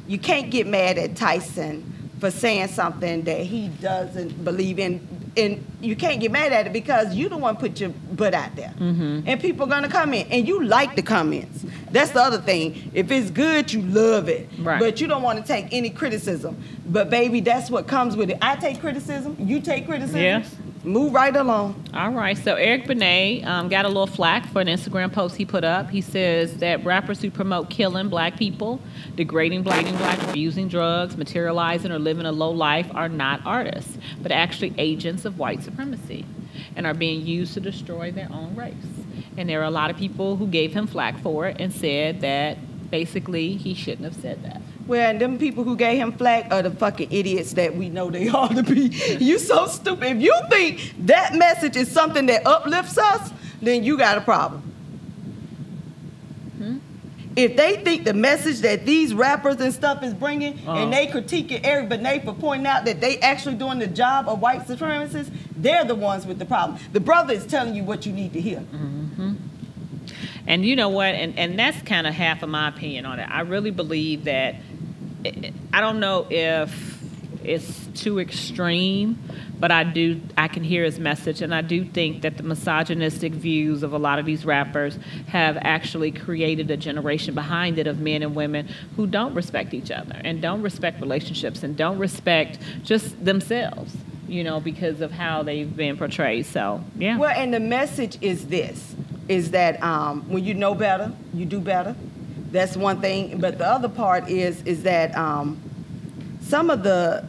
you can't get mad at Tyson for saying something that he doesn't believe in. And you can't get mad at it because you the one put your butt out there. Mm-hmm. And people are going to comment. And you like the comments. That's the other thing. If it's good, you love it. Right. But you don't want to take any criticism. But, baby, that's what comes with it. I take criticism. You take criticism. Yes. Move right along. All right. So Eric Benet got a little flack for an Instagram post he put up. He says that rappers who promote killing black people, degrading black, using drugs, materializing, or living a low life are not artists, but actually agents of white supremacy and are being used to destroy their own race. And there are a lot of people who gave him flack for it and said that basically he shouldn't have said that. Well, and them people who gave him flack are the fucking idiots that we know they are to be. You so stupid. If you think that message is something that uplifts us, then you got a problem. If they think the message that these rappers and stuff is bringing, and they critiquing Eric Benet for pointing out that they actually doing the job of white supremacists, they're the ones with the problem. The brother is telling you what you need to hear. Mm-hmm. And you know what? And that's kind of half of my opinion on it. I really believe that, I don't know if it's too extreme, but I can hear his message, and I do think that the misogynistic views of a lot of these rappers have actually created a generation behind it of men and women who don't respect each other and don't respect relationships and don't respect just themselves, you know, because of how they've been portrayed. So, yeah. Well, and the message is this, is that when you know better, you do better. That's one thing. But the other part is that some of the,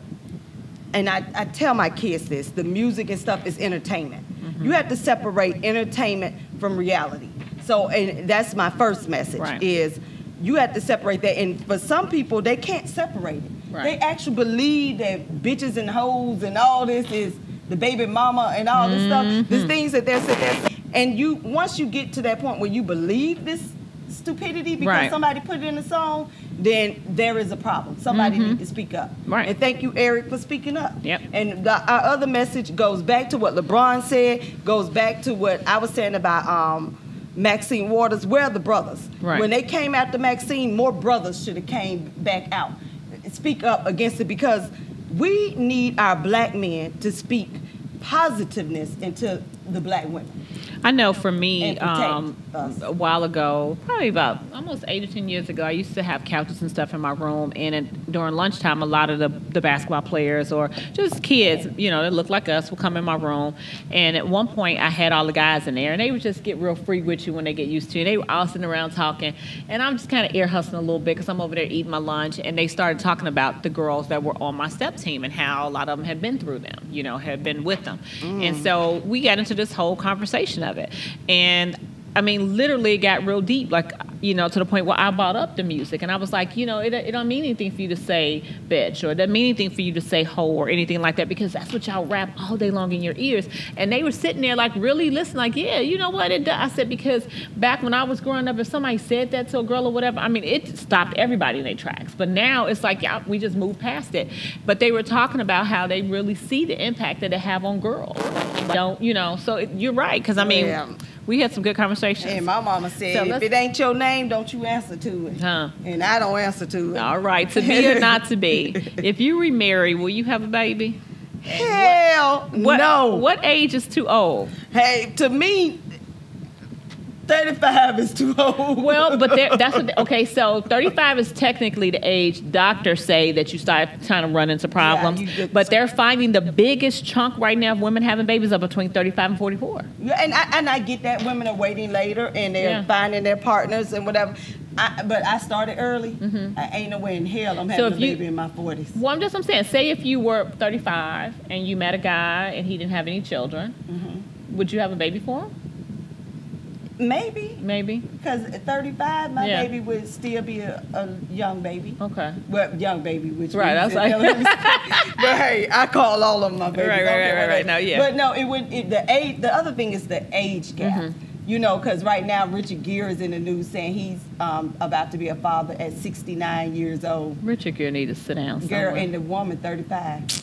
and I tell my kids this, the music and stuff is entertainment. Mm-hmm. You have to separate entertainment from reality. So, and that's my first message, right, is you have to separate that. And for some people, they can't separate it. Right. They actually believe that bitches and hoes and all this is the baby mama and all this stuff. There's things that they're saying. And you, once you get to that point where you believe this stupidity because somebody put it in a song, then there is a problem. Somebody needs to speak up. Right. And thank you, Eric, for speaking up. Yep. And our other message goes back to what LeBron said, goes back to what I was saying about Maxine Waters. Where are the brothers? Right. When they came after Maxine, more brothers should have came back out, speak up against it, because we need our black men to speak positiveness into the black women. I know for me, a while ago, probably about almost 8 or 10 years ago, I used to have couches and stuff in my room, and during lunchtime, a lot of the basketball players or just kids, you know, that look like us would come in my room. And at one point, I had all the guys in there, and they would just get real free with you when they get used to you. And they were all sitting around talking, and I'm just kind of ear hustling a little bit because I'm over there eating my lunch, and they started talking about the girls that were on my step team and how a lot of them had been through them, you know, had been with them. And so we got into this whole conversation of it. And I mean, literally it got real deep, like, you know, to the point where I brought up the music. And I was like, you know, it don't mean anything for you to say bitch, or it doesn't mean anything for you to say hoe or anything like that, because that's what y'all rap all day long in your ears. And they were sitting there like really listening, like, yeah, you know what? It does. I said, because back when I was growing up, if somebody said that to a girl or whatever, I mean, it stopped everybody in their tracks. But now it's like, yeah, we just moved past it. But they were talking about how they really see the impact that it have on girls. Don't, you know, so you're right. Because I mean, We had some good conversations. And my mama said, So if it ain't your name, don't you answer to it. Huh. And I don't answer to it. All right, to be or not to be. If you remarry, will you have a baby? Hell no. What age is too old? Hey, to me, 35 is too old. Well, but that's what. Okay, so 35 is technically the age doctors say that you start trying to run into problems. Yeah, but they're finding the biggest chunk right now of women having babies are between 35 and 44. Yeah, and I get that women are waiting later and they're finding their partners and whatever. But I started early. I ain't no way in hell I'm having a baby in my 40s. Well, I'm saying, say if you were 35 and you met a guy and he didn't have any children, would you have a baby for him? Maybe. Because at 35, my baby would still be a young baby. Okay. Well, young baby, which right. That's like. But hey, I call all of them my babies. Right. No, yeah. But no, the age. The other thing is the age gap. You know, because right now Richard Gere is in the news saying he's about to be a father at 69 years old. Richard Gere need to sit down somewhere. Girl, and the woman 35.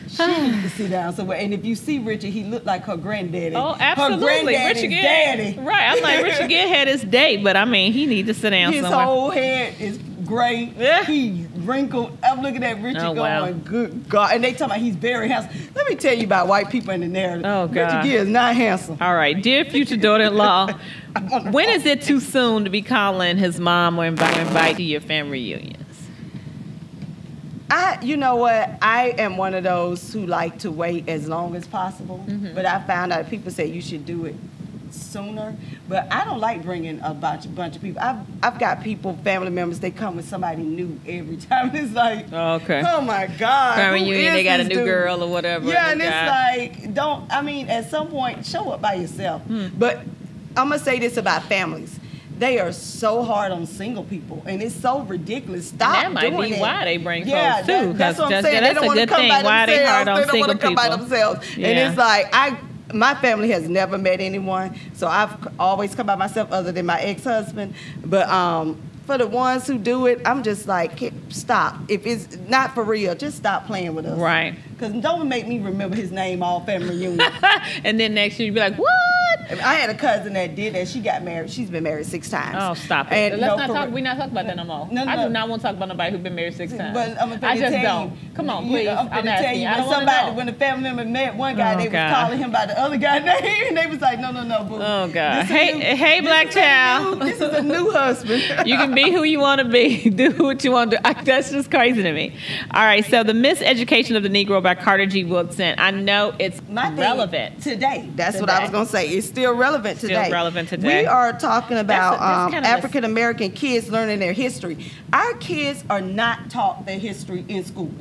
She needs to sit down somewhere. And if you see Richard, he looked like her granddaddy. Oh, absolutely. Her Richard Gere. Daddy. Right. I'm like, Richard Gere had his date, but I mean, he need to sit down His somewhere. whole head is gray. Yeah. He's wrinkled. I'm looking at Richard going, wow. good God. And they talking about he's very handsome. Let me tell you about white people in the narrative. Oh, God. Richard Gere is not handsome. All right. Dear future daughter-in-law, when is it too soon to be calling his mom or invite to your family reunions? You know what? I am one of those who like to wait as long as possible. But I found out people say you should do it sooner. But I don't like bringing a bunch of people. I've got people, family members, they come with somebody new every time. It's like, oh my God. Family reunion, they got a new girl or whatever. Yeah, and it's like, at some point, show up by yourself. But I'm going to say this about families. They are so hard on single people, and it's so ridiculous. Stop doing it. That might be why they bring folks, too. That's what I'm saying. They don't want to come by themselves. They don't want to come by themselves. And it's like, my family has never met anyone, so I've always come by myself other than my ex-husband. But for the ones who do it, I'm just like, stop. If it's not for real, just stop playing with us. Right. Because don't make me remember his name all family reunion. And then next year you'd be like, what? I had a cousin that did that. She got married. She's been married 6 times. Oh, stop it. And We're not talking about that no more. No. I do not want to talk about nobody who's been married 6 times. But I'm I just don't. Come on, please. I'm going to tell you. When the family member met one guy, they was calling him by the other guy's name, and they was like, no, boo. Oh, God. Hey, black child. This is a new husband. You can be who you want to be. Do what you want to do. That's just crazy to me. All right, so The Miseducation of the Negro by Carter G. Woodson. I know it's relevant today. That's what I was going to say. It's still relevant today. We are talking about African American kids learning their history. Our kids are not taught their history in school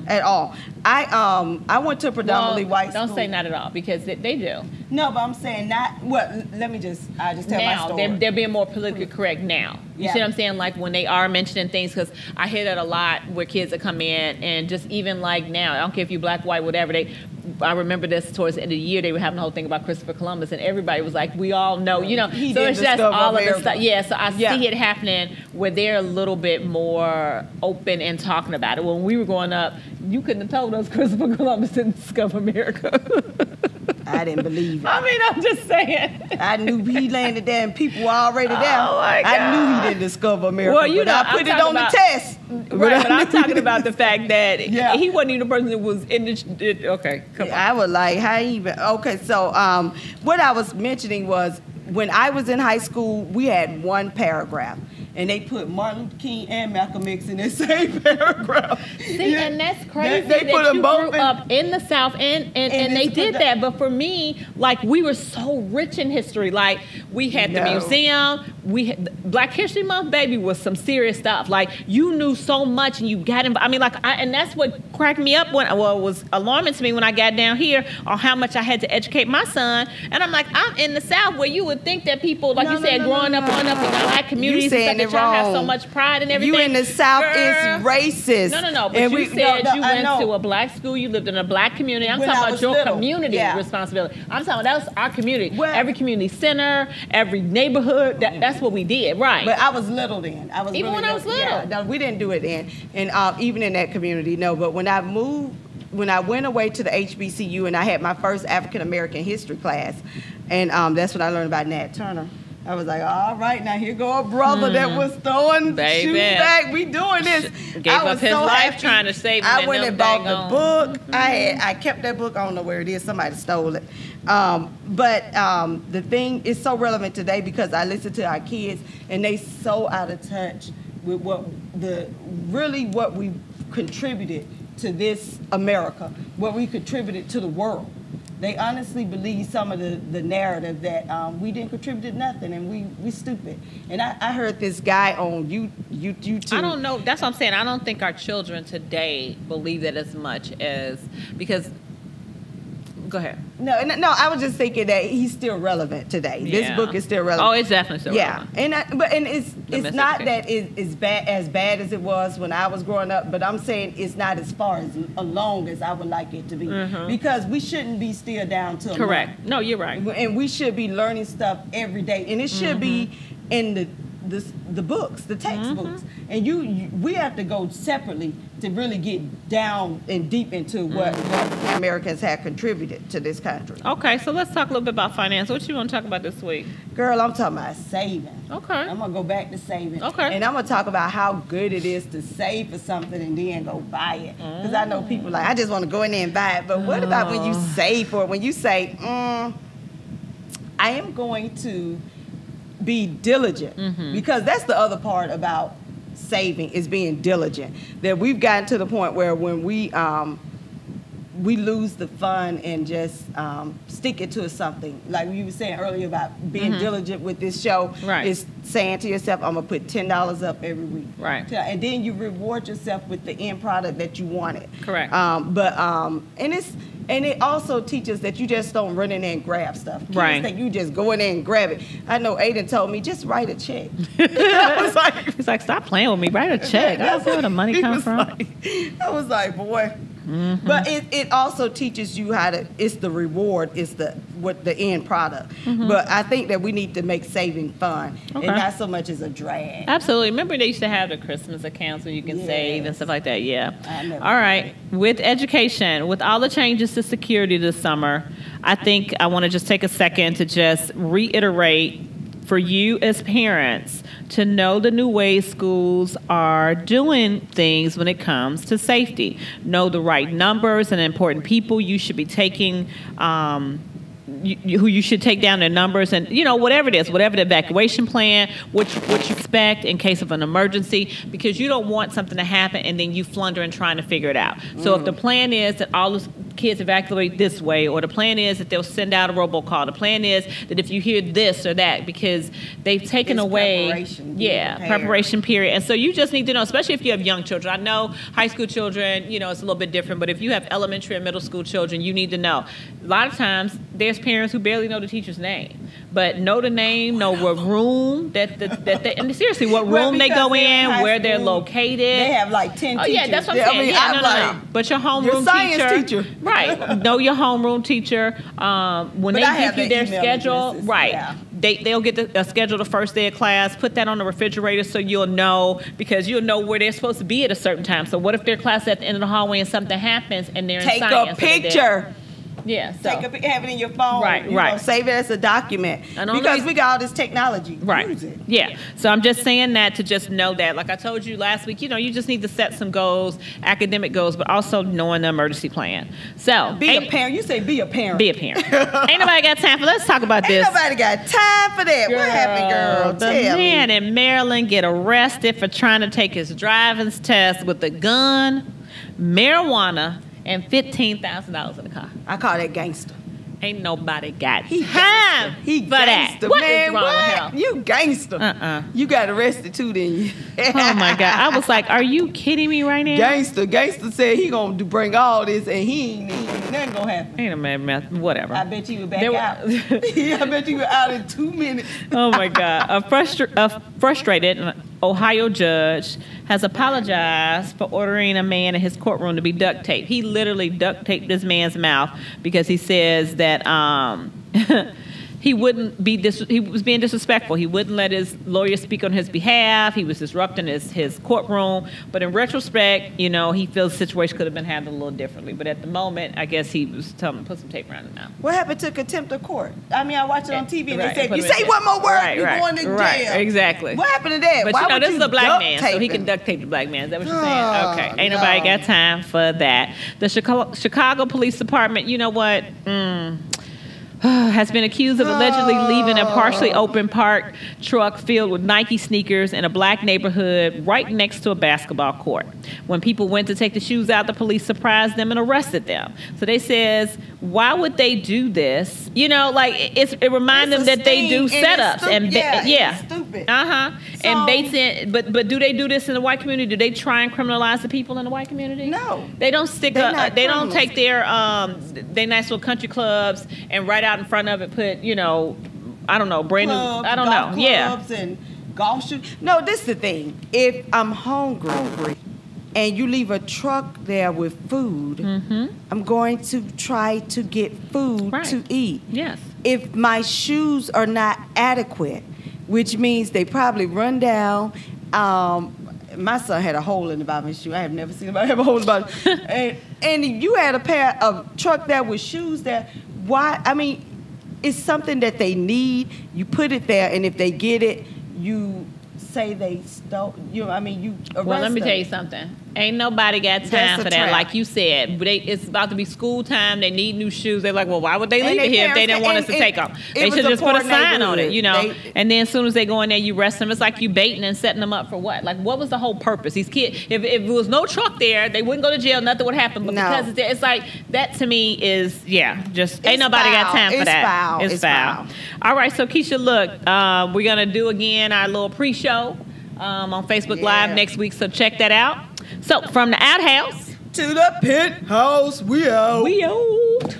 at all. I went to a predominantly white school. Don't say not at all, because they do. No, but I'm saying not. Well, I just tell my story. They're being more politically correct now. You see what I'm saying? Like when they are mentioning things, because I hear that a lot where kids that come in and just even like now, I don't care if you're black, white, whatever, I remember this towards the end of the year, they were having the whole thing about Christopher Columbus, and everybody was like, we all know, so it's just all of the stuff. Yeah, so I see it happening where they're a little bit more open and talking about it. When we were growing up, you couldn't have told us Christopher Columbus didn't discover America. I didn't believe it. I mean, I'm just saying. I knew he landed there and people were already there. Oh my God. I knew he didn't discover America, well, I put it on the test. Right, but I'm talking about the fact that he wasn't even the person that was in the... Okay, come on. I was like, how even... Okay, so what I was mentioning was when I was in high school, we had one paragraph. And they put Martin Luther King and Malcolm X in the same paragraph. See, and that's crazy that you grew up in the South and they did that. But for me, like, we were so rich in history. Like, we had the museum. We had, Black History Month, baby, was some serious stuff. Like, you knew so much and you got involved. I mean, like, and that's what cracked me up it was alarming to me when I got down here on how much I had to educate my son. And I'm like, I'm in the South where you would think that people, like growing up in Black communities and stuff, that y'all have so much pride and everything. You in the South is racist. No. But you said you went to a black school, you lived in a black community. I'm talking about your community responsibility. I'm talking about that was our community. Well, every community center, every neighborhood, that's what we did, right? But I was little then. I was even really when I was little. Yeah, no, we didn't do it then. And even in that community, no. But when I moved when I went away to the HBCU and I had my first African American history class, and that's when I learned about Nat Turner. I was like, all right, now here go a brother that was throwing shooting back. We doing this. Gave up his life trying to save him. I went and bought the book. I kept that book. I don't know where it is. Somebody stole it. But the thing is so relevant today because I listen to our kids and they so out of touch with what we contributed to this America, what we contributed to the world. They honestly believe some of the narrative that we didn't contribute to nothing and we stupid. And I heard this guy on YouTube. I don't know. That's what I'm saying. I don't think our children today believe that as much as because. Go ahead. No. I was just thinking that he's still relevant today. Yeah. This book is still relevant. Oh, it's definitely still relevant. And it's not that it's bad as it was when I was growing up, but I'm saying it's not as far as along as I would like it to be because we shouldn't be still down to correct. No, you're right. And we should be learning stuff every day, and it should be in the books, the textbooks, and we have to go separately to really get down and deep into what Americans have contributed to this country. Okay, so let's talk a little bit about finance. What you want to talk about this week? Girl, I'm talking about saving. Okay. I'm going to go back to saving. Okay. And I'm going to talk about how good it is to save for something and then go buy it. Because I know people like, I just want to go in there and buy it. But what about when you save for it? When you say, I am going to be diligent, because that's the other part about saving is being diligent. That we've gotten to the point where when we lose the fun and just stick it to something, like you were saying earlier about being diligent with this show, is saying to yourself, I'm gonna put $10 up every week, and then you reward yourself with the end product that you wanted. Correct. And it also teaches that you just don't run in there and grab stuff. Kids think you just go in there and grab it. I know Aiden told me, just write a check. He's like, stop playing with me, write a check. I don't know where the money comes from. I was like, boy. But it also teaches you how to, it's the reward, it's the end product. But I think that we need to make saving fun and not so much as a drag. Absolutely. Remember they used to have the Christmas accounts where you can save and stuff like that. Yeah. All right. With education, with all the changes to security this summer, I think I want to just take a second to just reiterate for you as parents to know the new ways schools are doing things when it comes to safety. Know the right numbers and important people you should be taking, who you should take down their numbers, and whatever it is, whatever the evacuation plan, what you expect in case of an emergency, because you don't want something to happen and then you flounder and trying to figure it out. So if the plan is that all the kids evacuate this way, or the plan is that they'll send out a robocall, the plan is that if you hear this or that, because they've taken away preparation period. And so you just need to know, especially if you have young children. I know high school children, it's a little bit different, but if you have elementary and middle school children, you need to know. A lot of times there's parents who barely know the teacher's name, but know the name, know what room that they, and seriously, what room they go in, where they're located. They have like 10 teachers. Yeah, that's what I'm saying. No. But your homeroom teacher. Right. Know your homeroom teacher. When they give you their schedule, they'll get a schedule the first day of class, put that on the refrigerator so you'll know, because you'll know where they're supposed to be at a certain time. So what if their class at the end of the hallway and something happens and they're in science? Take a picture. Yeah, so. Have it in your phone. Right. Save it as a document. Because we got all this technology. Use it. Yeah. So I'm just saying that to just know that. Like I told you last week, you just need to set some goals, academic goals, but also knowing the emergency plan. So be a parent. You say be a parent. Be a parent. Ain't nobody got time for. Let's talk about this. Ain't nobody got time for that. What happened, girl? The man in Maryland get arrested for trying to take his driving test with a gun, marijuana, and $15,000 in the car. I call that gangster. Ain't nobody got time for that. What is wrong with him? You gangster. You got arrested too, didn't you? Oh my God. I was like, are you kidding me right now? Gangster said he gonna bring all this and he ain't nothing gonna happen. Ain't a man, whatever. I bet you were back out. I bet you were out in 2 minutes. Oh my God. A frustrated Ohio judge has apologized for ordering a man in his courtroom to be duct taped. He literally duct taped this man's mouth because he says that he wouldn't be he was being disrespectful. He wouldn't let his lawyer speak on his behalf. He was disrupting his courtroom. But in retrospect, you know, he feels the situation could have been handled a little differently. But at the moment, I guess he was telling him to put some tape around it now. What happened to contempt of court? I mean, I watched it on TV and Right, they said, put you him in say jail. one more word, Right, you're right, going to jail. right, exactly. What happened to that? But Why you know, would this is a black duct man, tape so he him? can duct tape the black man. Is that what you're saying? Oh, Okay. Ain't nobody no. got time for that. The Chicago Police Department, you know what? Has been accused of allegedly leaving a partially open parked truck filled with Nike sneakers in a black neighborhood right next to a basketball court. When people went to take the shoes out, the police surprised them and arrested them. So they says, why would they do this? You know, like it reminds them that they do setups and it's stupid. And baits but do they do this in the white community? Do they try and criminalize the people in the white community? No. They don't stick They're up. not They don't criminals. take their nice little country clubs and right out in front of it put, you know, I don't know, brand new. Clubs, I don't golf know. Yeah. clubs and golf shoes. No, this is the thing. If I'm hungry and you leave a truck there with food, I'm going to try to get food Right. to eat. Yes. If my shoes are not adequate, which means they probably run down. My son had a hole in the bottom of his shoe. I have never seen anybody have a hole in the bottom. and you had a pair of truck there with shoes there. Why? I mean, it's something that they need. You put it there, and if they get it, you say they stole. You know, I mean, you arrest Well, let me them. tell you something. Ain't nobody got time That's a for that. trap. Like you said, it's about to be school time. They need new shoes. They're like, well, why would they And leave they it here if they parents- didn't want us and- to take them? it They was should a just put a poor sign on it, neighborhood. you know. They- And then as soon as they go in there, you arrest them. It's like you baiting and setting them up for what? Like, what was the whole purpose? These kids, if there was no truck there, they wouldn't go to jail. Nothing would happen. But No. because it's there, it's like that to me is just ain't It's nobody got foul. time for It's that. foul. It's It's foul. foul. All right, so Keisha, look, we're gonna do again our little pre-show on Facebook Live Yeah. next week. So check that out. So from the outhouse. To the penthouse, we out. We out.